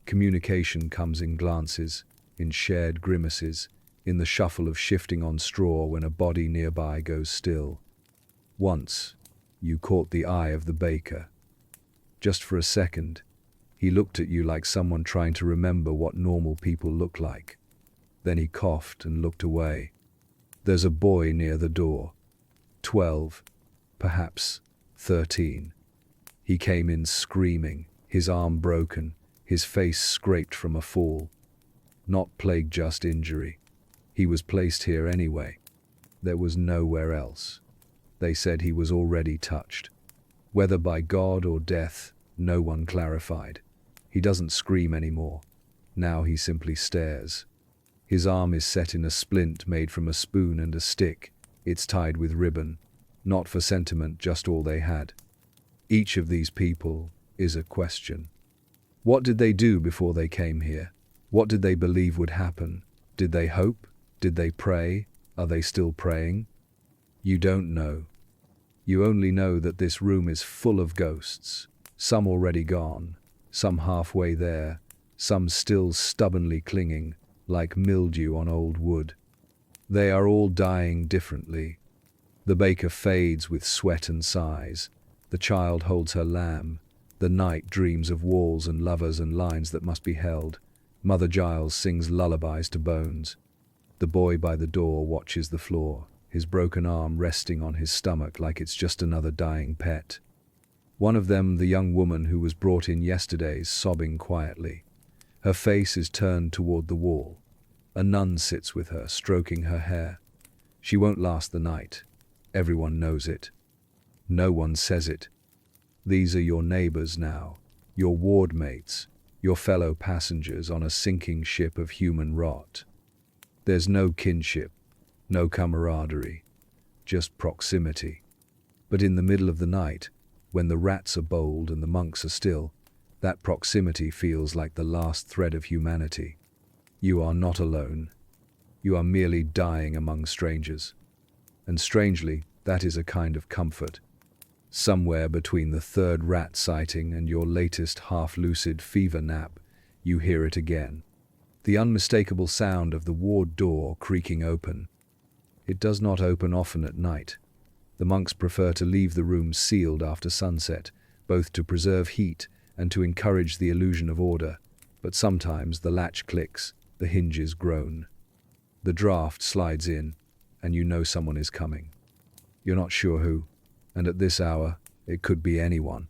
Speaker 1: Communication comes in glances, in shared grimaces, in the shuffle of shifting on straw when a body nearby goes still. Once, you caught the eye of the baker. Just for a second, he looked at you like someone trying to remember what normal people look like. Then he coughed and looked away. There's a boy near the door. 12, perhaps 13. He came in screaming, his arm broken, his face scraped from a fall. Not plague, just injury. He was placed here anyway. There was nowhere else. They said he was already touched. Whether by God or death, no one clarified. He doesn't scream anymore. Now he simply stares. His arm is set in a splint made from a spoon and a stick. It's tied with ribbon. Not for sentiment, just all they had. Each of these people is a question. What did they do before they came here? What did they believe would happen? Did they hope? Did they pray? Are they still praying? You don't know. You only know that this room is full of ghosts, some already gone, some halfway there, some still stubbornly clinging, like mildew on old wood. They are all dying differently. The baker fades with sweat and sighs. The child holds her lamb. The night dreams of walls and lovers and lines that must be held. Mother Giles sings lullabies to bones. The boy by the door watches the floor, his broken arm resting on his stomach like it's just another dying pet. One of them, the young woman who was brought in yesterday, is sobbing quietly. Her face is turned toward the wall. A nun sits with her, stroking her hair. She won't last the night. Everyone knows it. No one says it. These are your neighbors now, your ward mates, your fellow passengers on a sinking ship of human rot. There's no kinship, no camaraderie, just proximity. But in the middle of the night, when the rats are bold and the monks are still, that proximity feels like the last thread of humanity. You are not alone. You are merely dying among strangers. And strangely, that is a kind of comfort. Somewhere between the third rat sighting and your latest half-lucid fever nap, you hear it again. The unmistakable sound of the ward door creaking open. It does not open often at night. The monks prefer to leave the rooms sealed after sunset, both to preserve heat and to encourage the illusion of order. But sometimes the latch clicks, the hinges groan. The draft slides in, and you know someone is coming. You're not sure who, and at this hour, it could be anyone.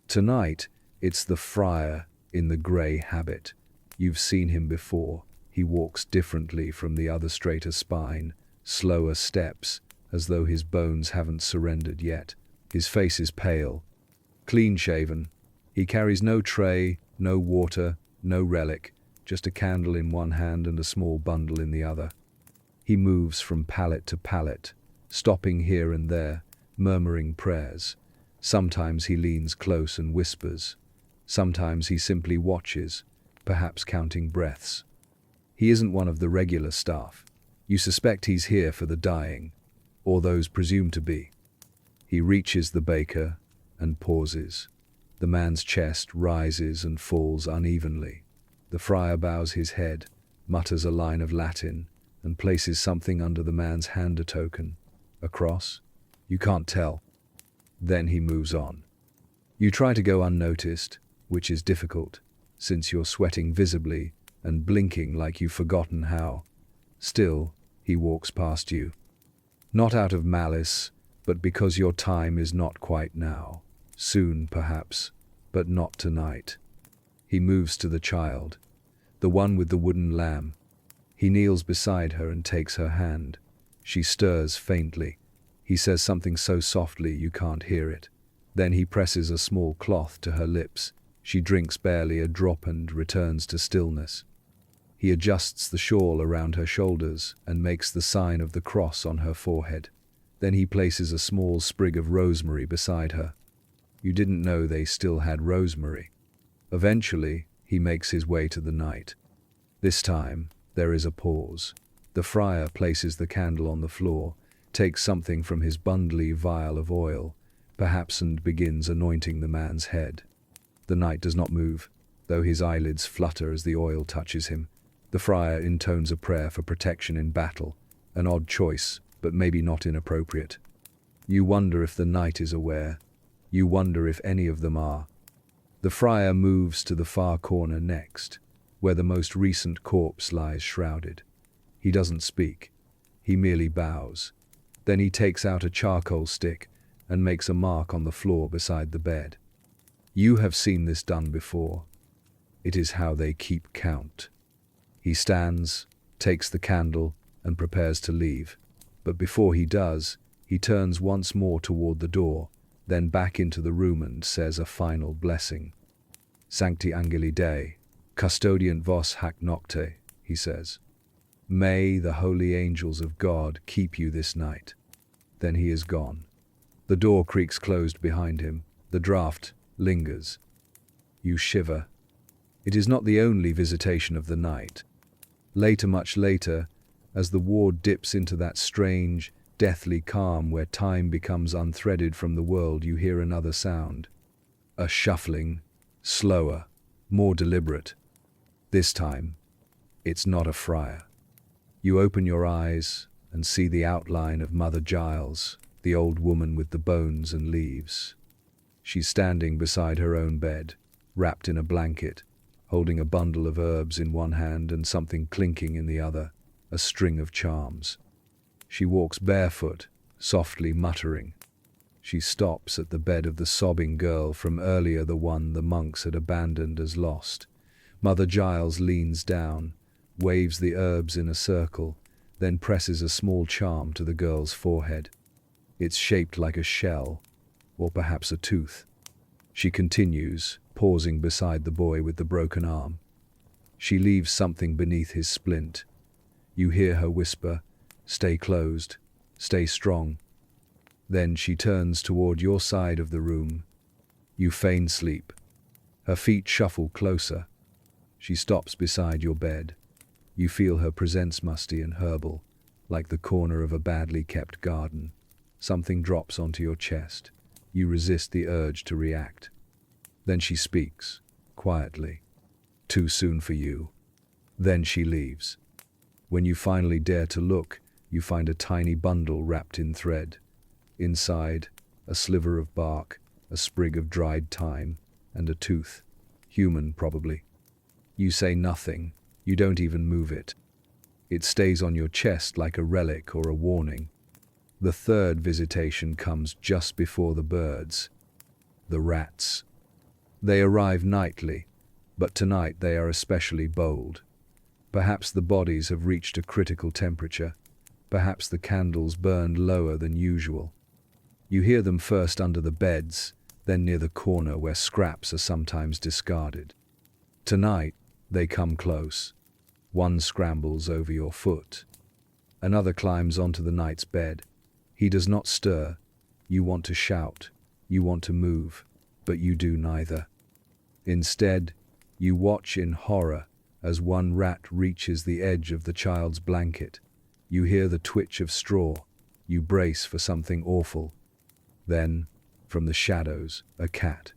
Speaker 1: Tonight, it's the friar in the grey habit. You've seen him before. He walks differently from the other, straighter spine, slower steps, as though his bones haven't surrendered yet. His face is pale, clean-shaven. He carries no tray, no water, no relic, just a candle in one hand and a small bundle in the other. He moves from pallet to pallet, stopping here and there, murmuring prayers. Sometimes he leans close and whispers. Sometimes he simply watches, perhaps counting breaths. He isn't one of the regular staff. You suspect he's here for the dying, or those presumed to be. He reaches the baker and pauses. The man's chest rises and falls unevenly. The friar bows his head, mutters a line of Latin, and places something under the man's hand, a token. Across? You can't tell. Then he moves on. You try to go unnoticed, which is difficult, since you're sweating visibly and blinking like you've forgotten how. Still, he walks past you. Not out of malice, but because your time is not quite now. Soon, perhaps, but not tonight. He moves to the child, the one with the wooden lamb. He kneels beside her and takes her hand. She stirs faintly. He says something so softly you can't hear it. Then he presses a small cloth to her lips. She drinks barely a drop and returns to stillness. He adjusts the shawl around her shoulders and makes the sign of the cross on her forehead. Then he places a small sprig of rosemary beside her. You didn't know they still had rosemary. Eventually, he makes his way to the night. This time, there is a pause. The friar places the candle on the floor, takes something from his bundly vial of oil, perhaps, and begins anointing the man's head. The knight does not move, though his eyelids flutter as the oil touches him. The friar intones a prayer for protection in battle, an odd choice, but maybe not inappropriate. You wonder if the knight is aware. You wonder if any of them are. The friar moves to the far corner next, where the most recent corpse lies shrouded. He doesn't speak. He merely bows. Then he takes out a charcoal stick and makes a mark on the floor beside the bed. You have seen this done before. It is how they keep count. He stands, takes the candle, and prepares to leave. But before he does, he turns once more toward the door, then back into the room and says a final blessing. Sancti Angeli Dei, custodiant vos hac nocte, he says. May the holy angels of God keep you this night. Then he is gone. The door creaks closed behind him. The draught lingers. You shiver. It is not the only visitation of the night. Later, much later, as the ward dips into that strange, deathly calm where time becomes unthreaded from the world, you hear another sound. A shuffling, slower, more deliberate. This time, it's not a friar. You open your eyes and see the outline of Mother Giles, the old woman with the bones and leaves. She's standing beside her own bed, wrapped in a blanket, holding a bundle of herbs in one hand and something clinking in the other, a string of charms. She walks barefoot, softly muttering. She stops at the bed of the sobbing girl from earlier, the one the monks had abandoned as lost. Mother Giles leans down, waves the herbs in a circle, then presses a small charm to the girl's forehead. It's shaped like a shell, or perhaps a tooth. She continues, pausing beside the boy with the broken arm. She leaves something beneath his splint. You hear her whisper, "Stay closed, stay strong." Then she turns toward your side of the room. You feign sleep. Her feet shuffle closer. She stops beside your bed. You feel her presence musty and herbal, like the corner of a badly kept garden. Something drops onto your chest. You resist the urge to react. Then she speaks, quietly. Too soon for you. Then she leaves. When you finally dare to look, you find a tiny bundle wrapped in thread. Inside, a sliver of bark, a sprig of dried thyme, and a tooth. Human, probably. You say nothing. You don't even move it. It stays on your chest like a relic or a warning. The third visitation comes just before the birds. The rats. They arrive nightly, but tonight they are especially bold. Perhaps the bodies have reached a critical temperature. Perhaps the candles burned lower than usual. You hear them first under the beds, then near the corner where scraps are sometimes discarded. Tonight, they come close. One scrambles over your foot. Another climbs onto the knight's bed. He does not stir. You want to shout. You want to move, but you do neither. Instead, you watch in horror as one rat reaches the edge of the child's blanket. You hear the twitch of straw. You brace for something awful. Then, from the shadows, a cat.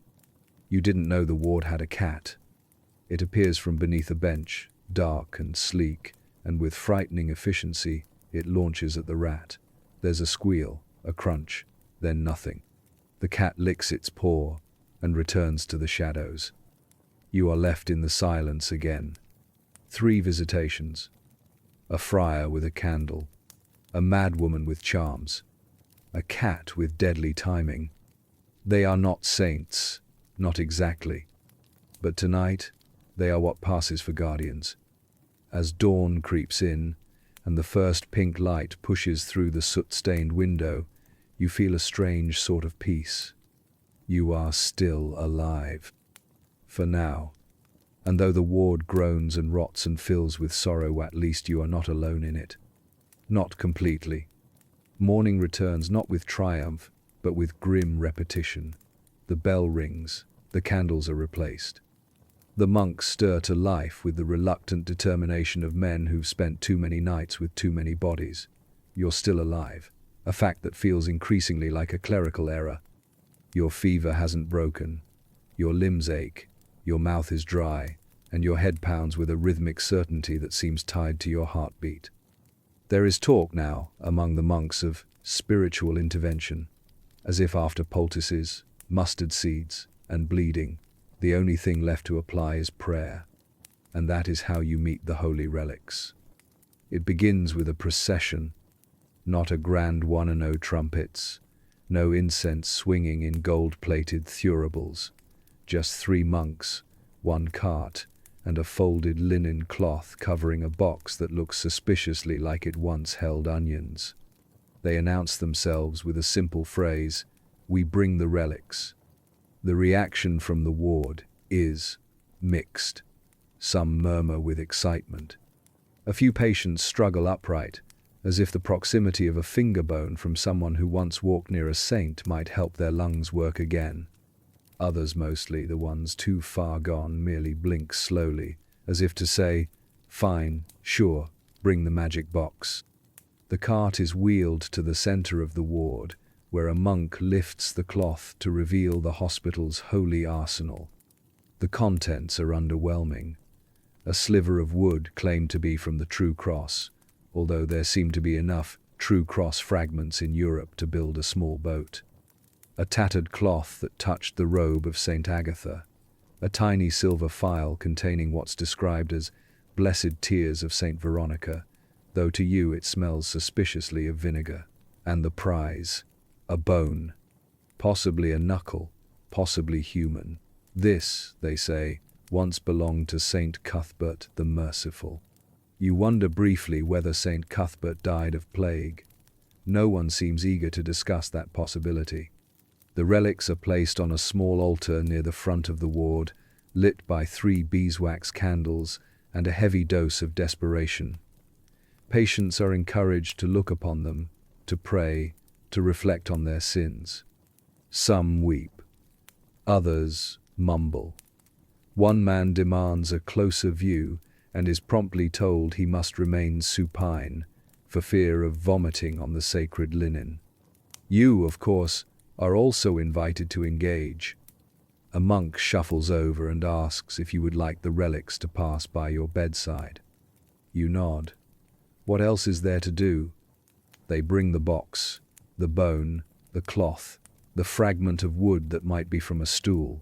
Speaker 1: You didn't know the ward had a cat. It appears from beneath a bench, dark and sleek, and with frightening efficiency, it launches at the rat. There's a squeal, a crunch, then nothing. The cat licks its paw and returns to the shadows. You are left in the silence again. 3 visitations. A friar with a candle, a madwoman with charms, a cat with deadly timing. They are not saints, not exactly. But tonight, they are what passes for guardians. As dawn creeps in, and the first pink light pushes through the soot-stained window, you feel a strange sort of peace. You are still alive. For now. And though the ward groans and rots and fills with sorrow, at least you are not alone in it. Not completely. Morning returns not with triumph, but with grim repetition. The bell rings, the candles are replaced. The monks stir to life with the reluctant determination of men who've spent too many nights with too many bodies. You're still alive, a fact that feels increasingly like a clerical error. Your fever hasn't broken, your limbs ache, your mouth is dry, and your head pounds with a rhythmic certainty that seems tied to your heartbeat. There is talk now among the monks of spiritual intervention, as if after poultices, mustard seeds, and bleeding, the only thing left to apply is prayer, and that is how you meet the holy relics. It begins with a procession, not a grand one and no trumpets, no incense swinging in gold-plated thuribles, just 3 monks, 1 cart, and a folded linen cloth covering a box that looks suspiciously like it once held onions. They announce themselves with a simple phrase, "We bring the relics." The reaction from the ward is mixed. Some murmur with excitement. A few patients struggle upright, as if the proximity of a finger bone from someone who once walked near a saint might help their lungs work again. Others, mostly the ones too far gone, merely blink slowly, as if to say, "Fine, sure, bring the magic box." The cart is wheeled to the center of the ward, where a monk lifts the cloth to reveal the hospital's holy arsenal. The contents are underwhelming. A sliver of wood claimed to be from the true cross, although there seem to be enough true cross fragments in Europe to build a small boat. A tattered cloth that touched the robe of Saint Agatha. A tiny silver phial containing what's described as blessed tears of Saint Veronica, though to you it smells suspiciously of vinegar. And the prize. A bone. Possibly a knuckle, possibly human. This, they say, once belonged to Saint Cuthbert the Merciful. You wonder briefly whether Saint Cuthbert died of plague. No one seems eager to discuss that possibility. The relics are placed on a small altar near the front of the ward, lit by 3 beeswax candles and a heavy dose of desperation. Patients are encouraged to look upon them, to pray, to reflect on their sins. Some weep. Others mumble. One man demands a closer view and is promptly told he must remain supine for fear of vomiting on the sacred linen. You, of course, are also invited to engage. A monk shuffles over and asks if you would like the relics to pass by your bedside. You nod. What else is there to do? They bring the box, the bone, the cloth, the fragment of wood that might be from a stool.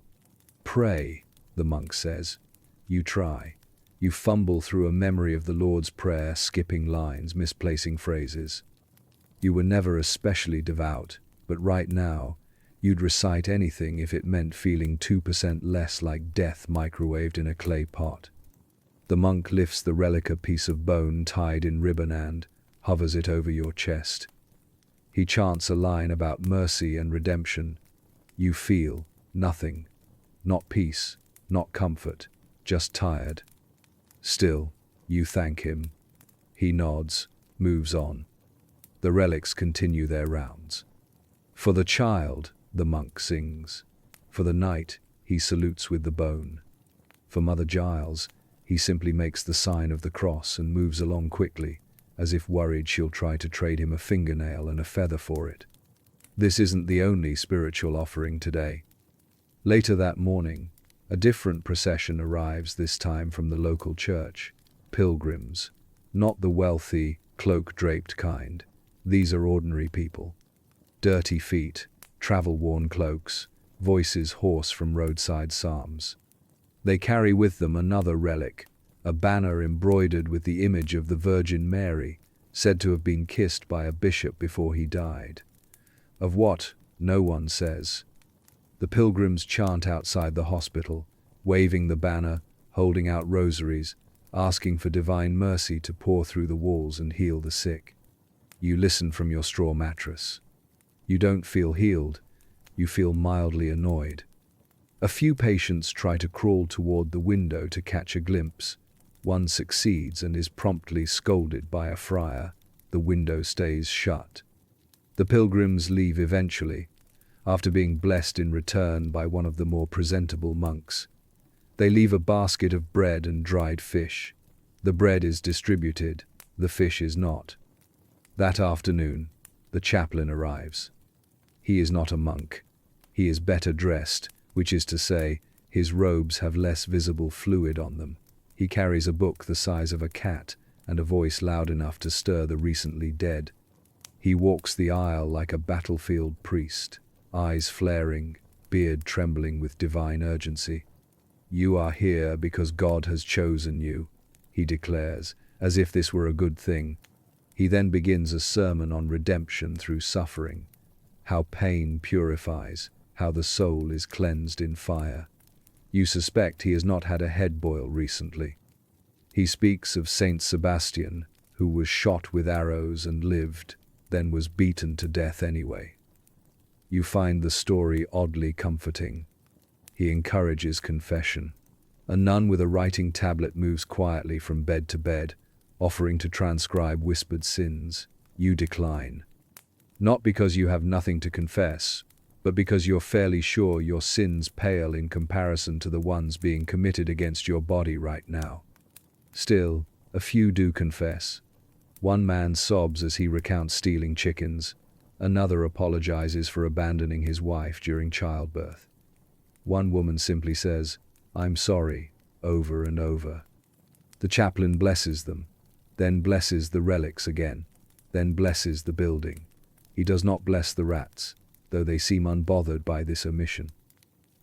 Speaker 1: Pray, the monk says. You try. You fumble through a memory of the Lord's Prayer, skipping lines, misplacing phrases. You were never especially devout, but right now, you'd recite anything if it meant feeling 2% less like death microwaved in a clay pot. The monk lifts the relic, a piece of bone tied in ribbon, and hovers it over your chest. He chants a line about mercy and redemption. You feel nothing. Not peace, not comfort, just tired. Still, you thank him. He nods, moves on. The relics continue their rounds. For the child, the monk sings. For the knight, he salutes with the bone. For Mother Giles, he simply makes the sign of the cross and moves along quickly, as if worried she'll try to trade him a fingernail and a feather for it. This isn't the only spiritual offering today. Later that morning, a different procession arrives, this time from the local church. Pilgrims, not the wealthy, cloak-draped kind. These are ordinary people. Dirty feet, travel-worn cloaks, voices hoarse from roadside psalms. They carry with them another relic, a banner embroidered with the image of the Virgin Mary, said to have been kissed by a bishop before he died. Of what, no one says. The pilgrims chant outside the hospital, waving the banner, holding out rosaries, asking for divine mercy to pour through the walls and heal the sick. You listen from your straw mattress. You don't feel healed, you feel mildly annoyed. A few patients try to crawl toward the window to catch a glimpse. One succeeds and is promptly scolded by a friar. The window stays shut. The pilgrims leave eventually, after being blessed in return by one of the more presentable monks. They leave a basket of bread and dried fish. The bread is distributed, the fish is not. That afternoon, the chaplain arrives. He is not a monk. He is better dressed, which is to say, his robes have less visible fluid on them. He carries a book the size of a cat and a voice loud enough to stir the recently dead. He walks the aisle like a battlefield priest, eyes flaring, beard trembling with divine urgency. You are here because God has chosen you, he declares, as if this were a good thing. He then begins a sermon on redemption through suffering, how pain purifies, how the soul is cleansed in fire. You suspect he has not had a head boil recently. He speaks of Saint Sebastian, who was shot with arrows and lived, then was beaten to death anyway. You find the story oddly comforting. He encourages confession. A nun with a writing tablet moves quietly from bed to bed, offering to transcribe whispered sins. You decline. Not because you have nothing to confess, but because you're fairly sure your sins pale in comparison to the ones being committed against your body right now. Still, a few do confess. One man sobs as he recounts stealing chickens. Another apologizes for abandoning his wife during childbirth. One woman simply says, "I'm sorry," over and over. The chaplain blesses them, then blesses the relics again, then blesses the building. He does not bless the rats, though they seem unbothered by this omission.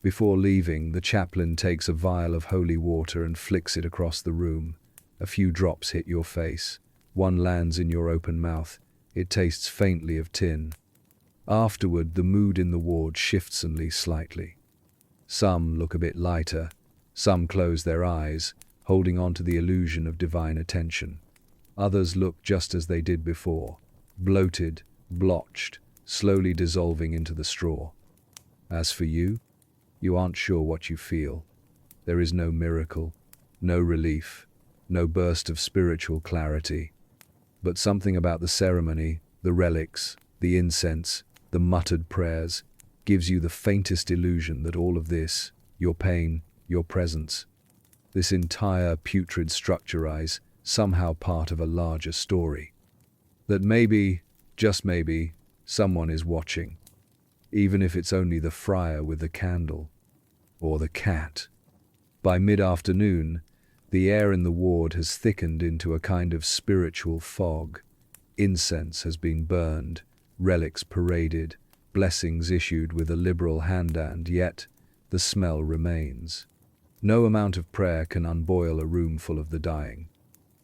Speaker 1: Before leaving, the chaplain takes a vial of holy water and flicks it across the room. A few drops hit your face. One lands in your open mouth. It tastes faintly of tin. Afterward, the mood in the ward shifts slightly. Some look a bit lighter. Some close their eyes, holding on to the illusion of divine attention. Others look just as they did before, bloated, blotched, slowly dissolving into the straw. As for you, you aren't sure what you feel. There is no miracle, no relief, no burst of spiritual clarity. But something about the ceremony, the relics, the incense, the muttered prayers, gives you the faintest illusion that all of this, your pain, your presence, this entire putrid structure is somehow part of a larger story. That maybe, just maybe, someone is watching, even if it's only the friar with the candle, or the cat. By mid-afternoon, the air in the ward has thickened into a kind of spiritual fog. Incense has been burned, relics paraded, blessings issued with a liberal hand, and yet the smell remains. No amount of prayer can unboil a room full of the dying.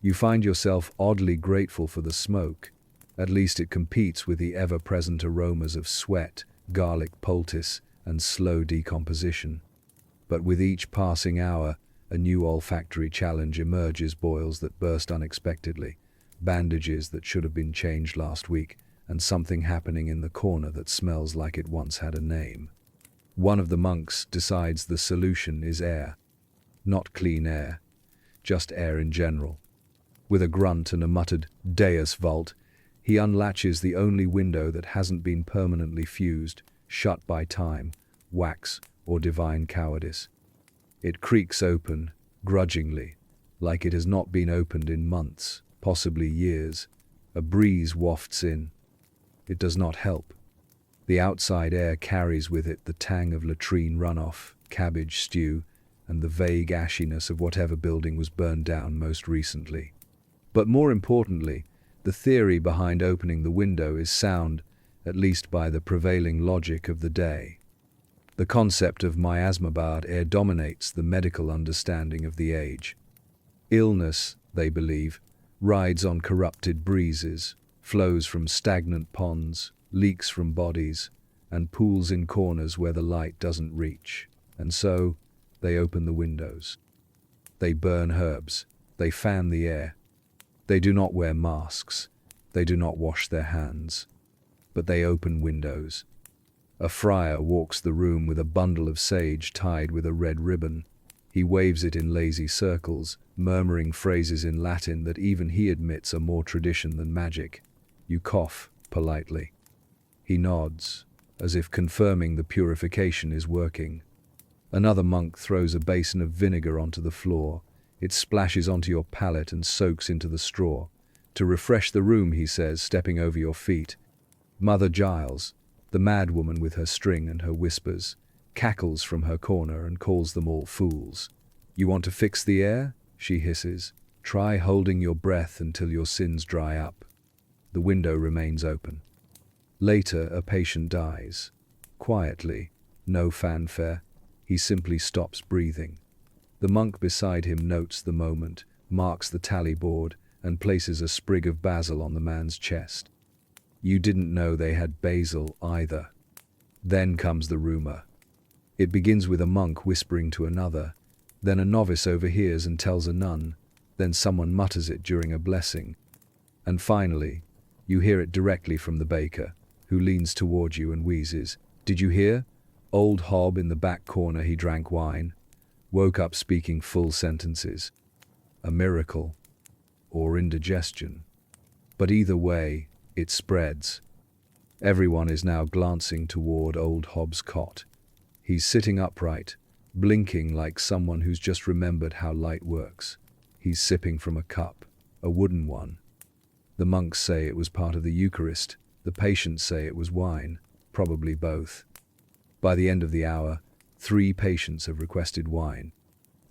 Speaker 1: You find yourself oddly grateful for the smoke. At least it competes with the ever-present aromas of sweat, garlic poultice, and slow decomposition. But with each passing hour, a new olfactory challenge emerges: boils that burst unexpectedly, bandages that should have been changed last week, and something happening in the corner that smells like it once had a name. One of the monks decides the solution is air. Not clean air, just air in general. With a grunt and a muttered "Deus vult," he unlatches the only window that hasn't been permanently fused, shut by time, wax, or divine cowardice. It creaks open, grudgingly, like it has not been opened in months, possibly years. A breeze wafts in. It does not help. The outside air carries with it the tang of latrine runoff, cabbage stew, and the vague ashiness of whatever building was burned down most recently. But more importantly, The theory behind opening the window is sound, at least by the prevailing logic of the day. The concept of miasmabad air dominates the medical understanding of the age. Illness, they believe, rides on corrupted breezes, flows from stagnant ponds, leaks from bodies, and pools in corners where the light doesn't reach. And so, they open the windows. They burn herbs. They fan the air. They do not wear masks. They do not wash their hands. But they open windows. A friar walks the room with a bundle of sage tied with a red ribbon. He waves it in lazy circles, murmuring phrases in Latin that even he admits are more tradition than magic. You cough, politely. He nods, as if confirming the purification is working. Another monk throws a basin of vinegar onto the floor. It splashes onto your palate and soaks into the straw. To refresh the room, he says, stepping over your feet. Mother Giles, the mad woman with her string and her whispers, cackles from her corner and calls them all fools. You want to fix the air? She hisses. Try holding your breath until your sins dry up. The window remains open. Later, a patient dies. Quietly, no fanfare. He simply stops breathing. The monk beside him notes the moment, marks the tally board, and places a sprig of basil on the man's chest. You didn't know they had basil either. Then comes the rumor. It begins with a monk whispering to another, then a novice overhears and tells a nun, then someone mutters it during a blessing. And finally, you hear it directly from the baker, who leans toward you and wheezes. Did you hear? Old Hob in the back corner, he drank wine, woke up speaking full sentences. A miracle, or indigestion. But either way, it spreads. Everyone is now glancing toward old Hob's cot. He's sitting upright, blinking like someone who's just remembered how light works. He's sipping from a cup, a wooden one. The monks say it was part of the Eucharist. The patients say it was wine, probably both. By the end of the hour, 3 patients have requested wine.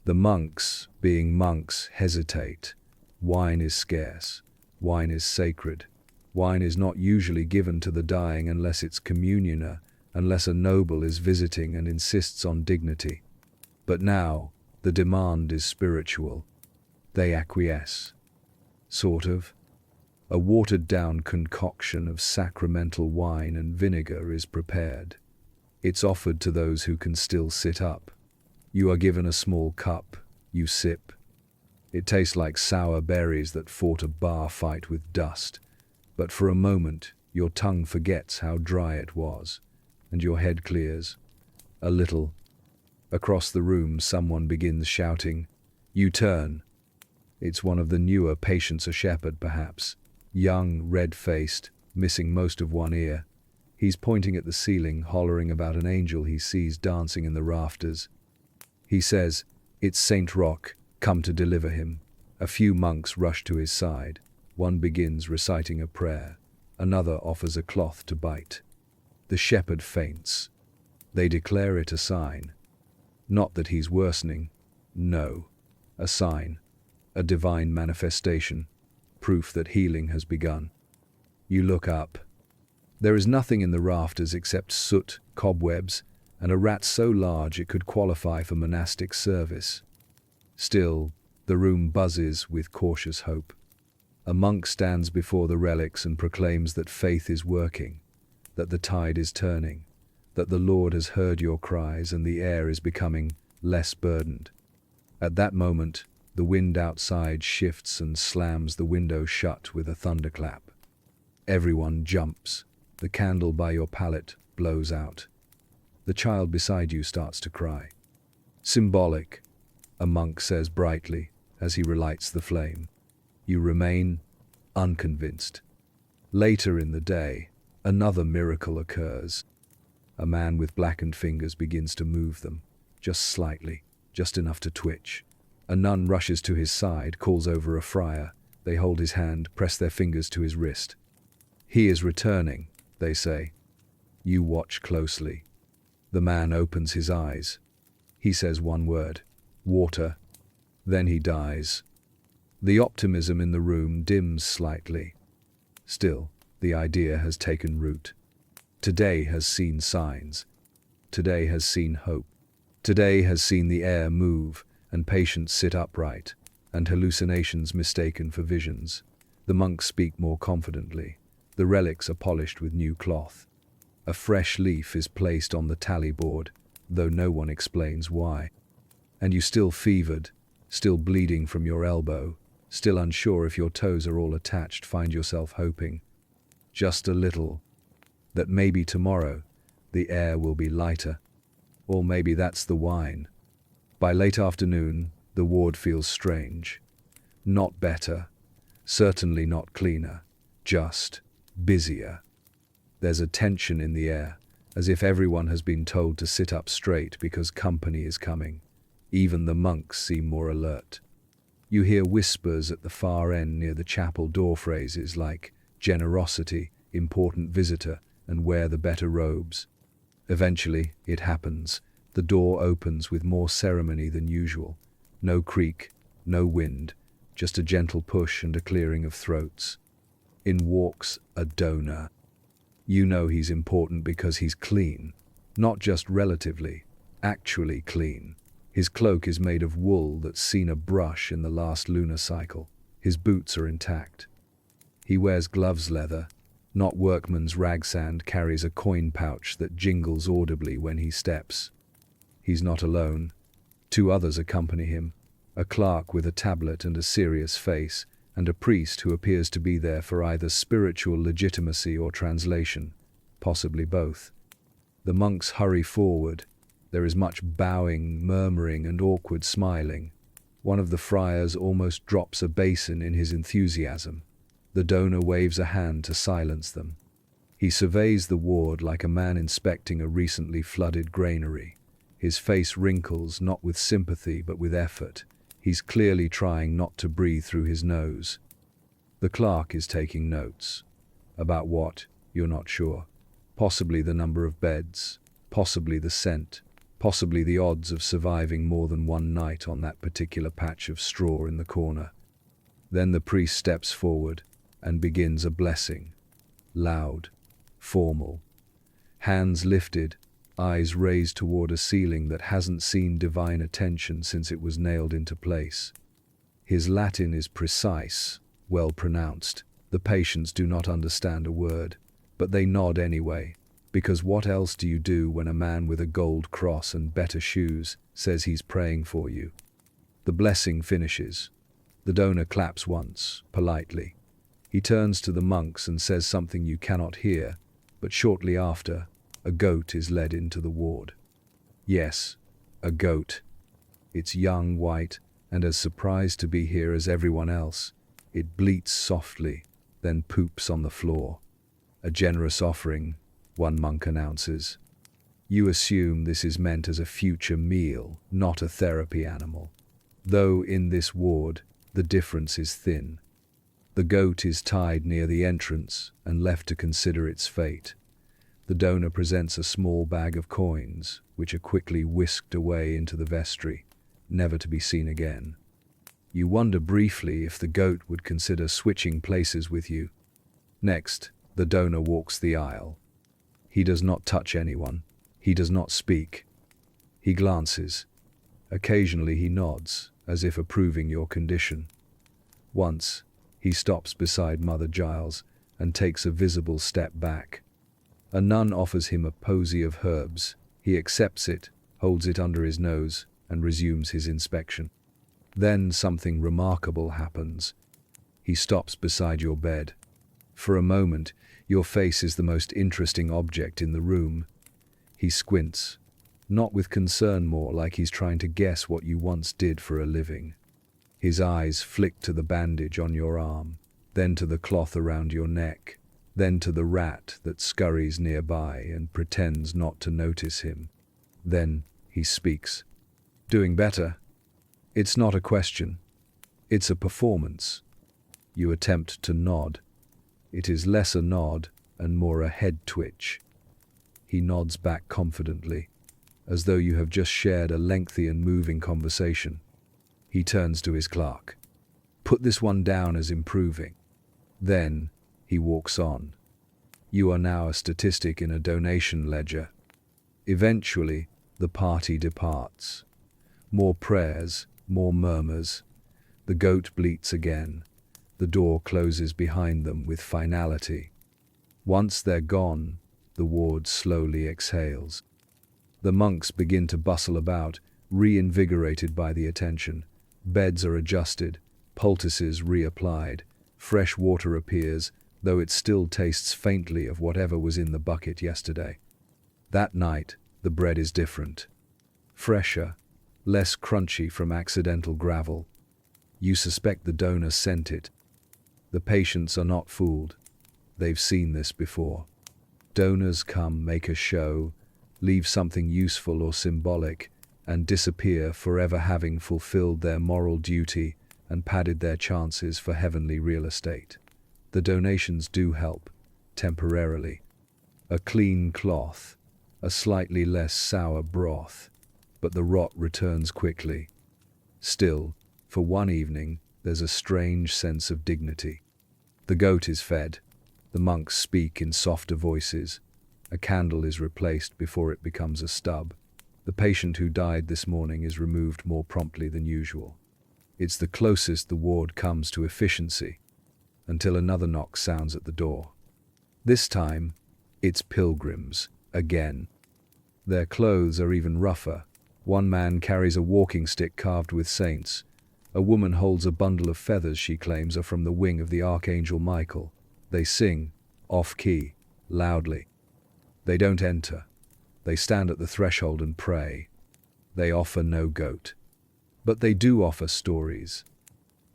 Speaker 1: The monks, being monks, hesitate. Wine is scarce. Wine is sacred. Wine is not usually given to the dying unless it's communioner, unless a noble is visiting and insists on dignity. But now, the demand is spiritual. They acquiesce. Sort of. A watered-down concoction of sacramental wine and vinegar is prepared. It's offered to those who can still sit up. You are given a small cup. You sip. It tastes like sour berries that fought a bar fight with dust. But for a moment, your tongue forgets how dry it was, and your head clears. A little. Across the room, someone begins shouting. You turn. It's one of the newer patients, a shepherd perhaps. Young, red-faced, missing most of one ear. He's pointing at the ceiling, hollering about an angel he sees dancing in the rafters. He says, "It's Saint Roch, come to deliver him." A few monks rush to his side. One begins reciting a prayer. Another offers a cloth to bite. The shepherd faints. They declare it a sign. Not that he's worsening. No. A sign. A divine manifestation. Proof that healing has begun. You look up. There is nothing in the rafters except soot, cobwebs, and a rat so large it could qualify for monastic service. Still, the room buzzes with cautious hope. A monk stands before the relics and proclaims that faith is working, that the tide is turning, that the Lord has heard your cries and the air is becoming less burdened. At that moment, the wind outside shifts and slams the window shut with a thunderclap. Everyone jumps. The candle by your pallet blows out. The child beside you starts to cry. Symbolic, a monk says brightly as he relights the flame. You remain unconvinced. Later in the day, another miracle occurs. A man with blackened fingers begins to move them, just slightly, just enough to twitch. A nun rushes to his side, calls over a friar. They hold his hand, press their fingers to his wrist. He is returning, they say. You watch closely. The man opens his eyes. He says one word, water. Then he dies. The optimism in the room dims slightly. Still, the idea has taken root. Today has seen signs. Today has seen hope. Today has seen the air move and patients sit upright, and hallucinations mistaken for visions. The monks speak more confidently. The relics are polished with new cloth. A fresh leaf is placed on the tally board, though no one explains why. And you still fevered, still bleeding from your elbow, still unsure if your toes are all attached, find yourself hoping, just a little, that maybe tomorrow the air will be lighter. Or maybe that's the wine. By late afternoon, the ward feels strange. Not better, certainly not cleaner, just busier. There's a tension in the air, as if everyone has been told to sit up straight because company is coming. Even the monks seem more alert. You hear whispers at the far end near the chapel door, phrases like generosity, important visitor, and wear the better robes. Eventually, it happens. The door opens with more ceremony than usual. No creak, no wind, just a gentle push and a clearing of throats. In walks a donor. You know he's important because he's clean, not just relatively, actually clean. His cloak is made of wool that's seen a brush in the last lunar cycle. His boots are intact. He wears gloves leather, not workman's ragsand, carries a coin pouch that jingles audibly when he steps. He's not alone. 2 others accompany him, a clerk with a tablet and a serious face, and a priest who appears to be there for either spiritual legitimacy or translation, possibly both. The monks hurry forward. There is much bowing, murmuring, and awkward smiling. One of the friars almost drops a basin in his enthusiasm. The donor waves a hand to silence them. He surveys the ward like a man inspecting a recently flooded granary. His face wrinkles, not with sympathy but with effort. He's clearly trying not to breathe through his nose. The clerk is taking notes. About what? You're not sure. Possibly the number of beds, possibly the scent, possibly the odds of surviving more than one night on that particular patch of straw in the corner. Then the priest steps forward and begins a blessing. Loud, formal. Hands lifted, eyes raised toward a ceiling that hasn't seen divine attention since it was nailed into place. His Latin is precise, well pronounced. The patients do not understand a word, but they nod anyway, because what else do you do when a man with a gold cross and better shoes says he's praying for you? The blessing finishes. The donor claps once, politely. He turns to the monks and says something you cannot hear, but shortly after, a goat is led into the ward. Yes, a goat. It's young, white, and as surprised to be here as everyone else. It bleats softly, then poops on the floor. A generous offering, one monk announces. You assume this is meant as a future meal, not a therapy animal. Though in this ward, the difference is thin. The goat is tied near the entrance and left to consider its fate. The donor presents a small bag of coins, which are quickly whisked away into the vestry, never to be seen again. You wonder briefly if the goat would consider switching places with you. Next, the donor walks the aisle. He does not touch anyone. He does not speak. He glances. Occasionally he nods, as if approving your condition. Once, he stops beside Mother Giles and takes a visible step back. A nun offers him a posy of herbs. He accepts it, holds it under his nose, and resumes his inspection. Then something remarkable happens. He stops beside your bed. For a moment, your face is the most interesting object in the room. He squints, not with concern, more like he's trying to guess what you once did for a living. His eyes flick to the bandage on your arm, then to the cloth around your neck, then to the rat that scurries nearby and pretends not to notice him. Then he speaks. Doing better? It's not a question. It's a performance. You attempt to nod. It is less a nod and more a head twitch. He nods back confidently, as though you have just shared a lengthy and moving conversation. He turns to his clerk. Put this one down as improving. Then He walks on. You are now a statistic in a donation ledger. Eventually, the party departs. More prayers, more murmurs. The goat bleats again. The door closes behind them with finality. Once they're gone, the ward slowly exhales. The monks begin to bustle about, reinvigorated by the attention. Beds are adjusted, poultices reapplied. Fresh water appears, though it still tastes faintly of whatever was in the bucket yesterday. That night, the bread is different. Fresher, less crunchy from accidental gravel. You suspect the donor sent it. The patients are not fooled. They've seen this before. Donors come, make a show, leave something useful or symbolic, and disappear, forever having fulfilled their moral duty and padded their chances for heavenly real estate. The donations do help, temporarily. A clean cloth, a slightly less sour broth, but the rot returns quickly. Still, for one evening, there's a strange sense of dignity. The goat is fed. The monks speak in softer voices. A candle is replaced before it becomes a stub. The patient who died this morning is removed more promptly than usual. It's the closest the ward comes to efficiency, until another knock sounds at the door. This time, it's pilgrims, again. Their clothes are even rougher. One man carries a walking stick carved with saints. A woman holds a bundle of feathers she claims are from the wing of the Archangel Michael. They sing, off-key, loudly. They don't enter. They stand at the threshold and pray. They offer no goat. But they do offer stories.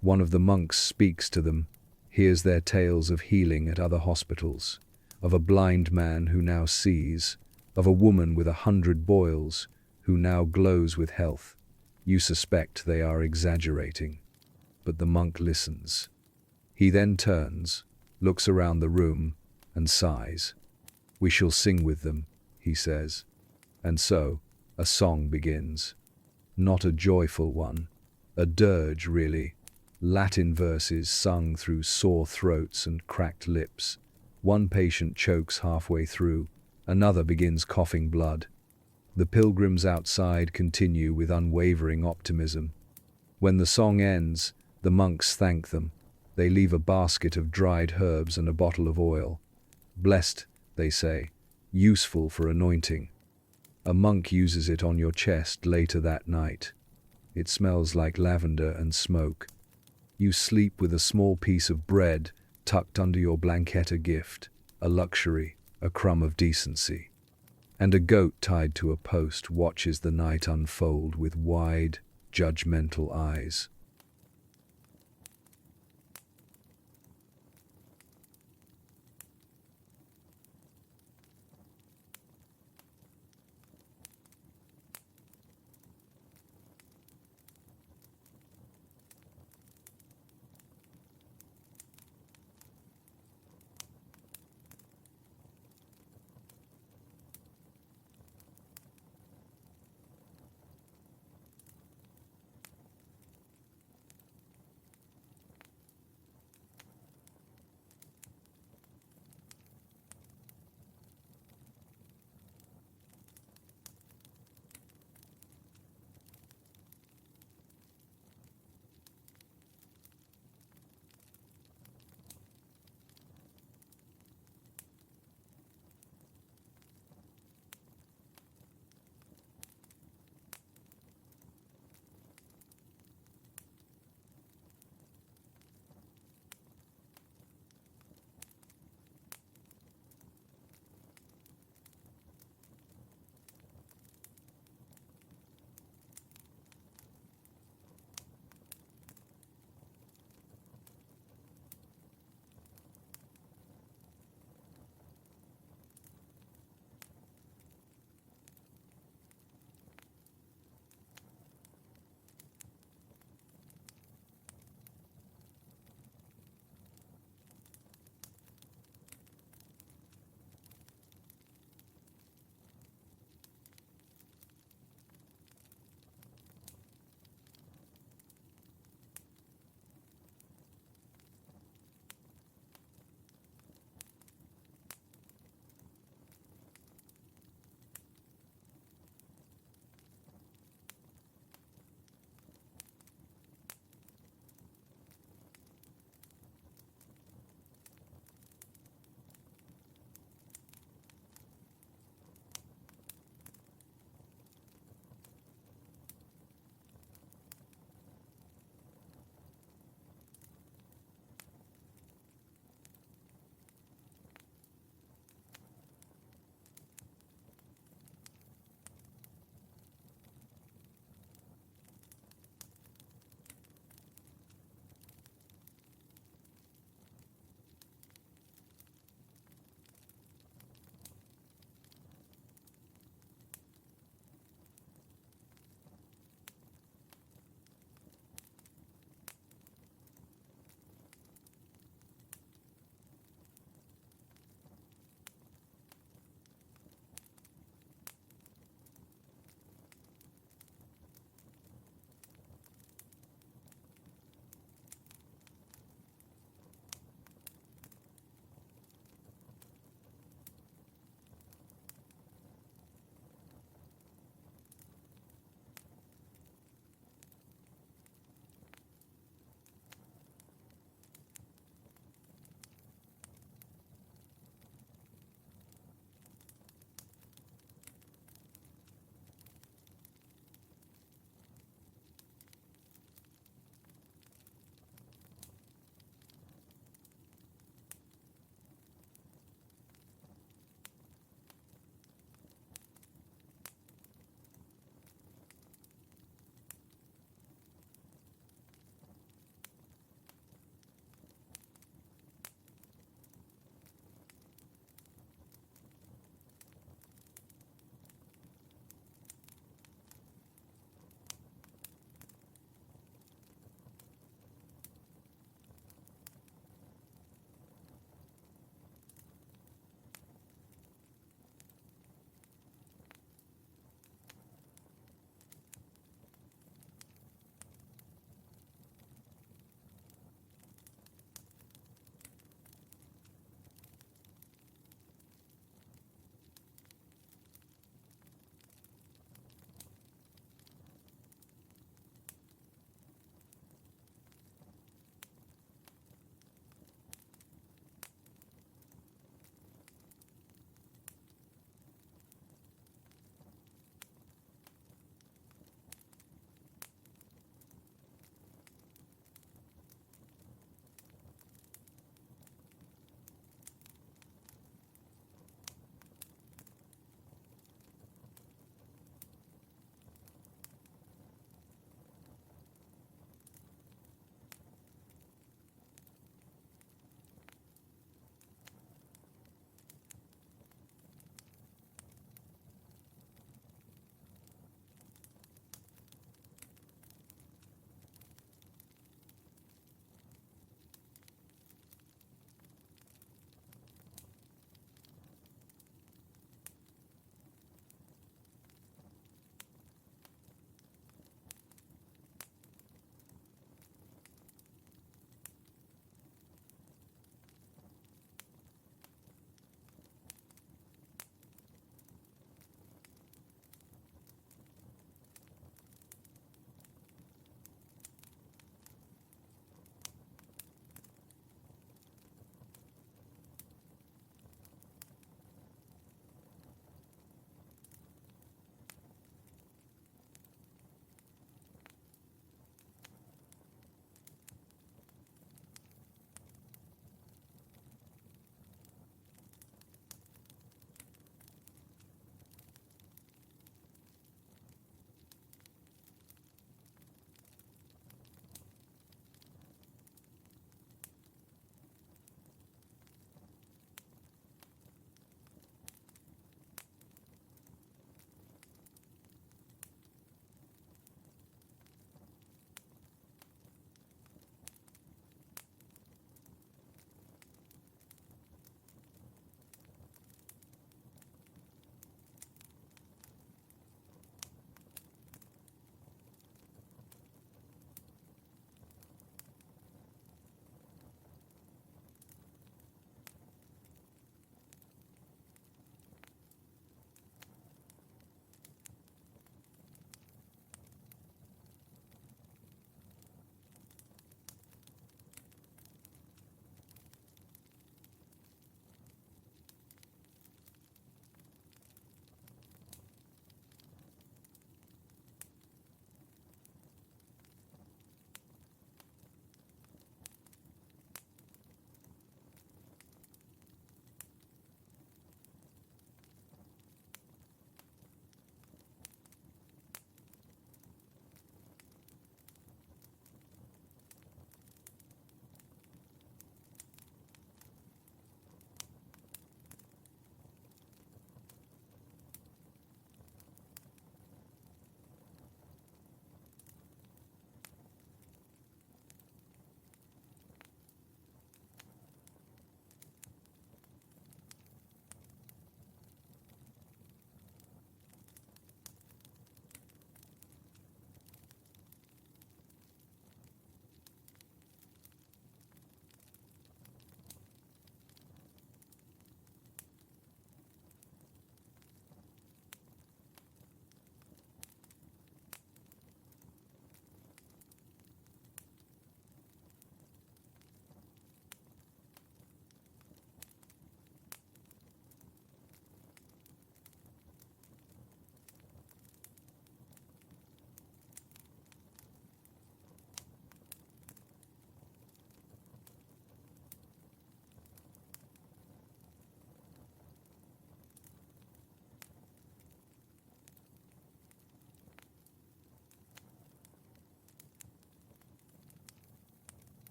Speaker 1: One of the monks speaks to them, hears their tales of healing at other hospitals, of a blind man who now sees, of a woman with 100 boils who now glows with health. You suspect they are exaggerating, but the monk listens. He then turns, looks around the room, and sighs. We shall sing with them, he says. And so, a song begins. Not a joyful one, a dirge really. Latin verses sung through sore throats and cracked lips. One patient chokes halfway through, another begins coughing blood. The pilgrims outside continue with unwavering optimism. When the song ends, the monks thank them. They leave a basket of dried herbs and a bottle of oil. Blessed, they say, useful for anointing. A monk uses it on your chest later that night. It smells like lavender and smoke. You sleep with a small piece of bread tucked under your blanket, a gift, a luxury, a crumb of decency. And a goat tied to a post watches the night unfold with wide, judgmental eyes.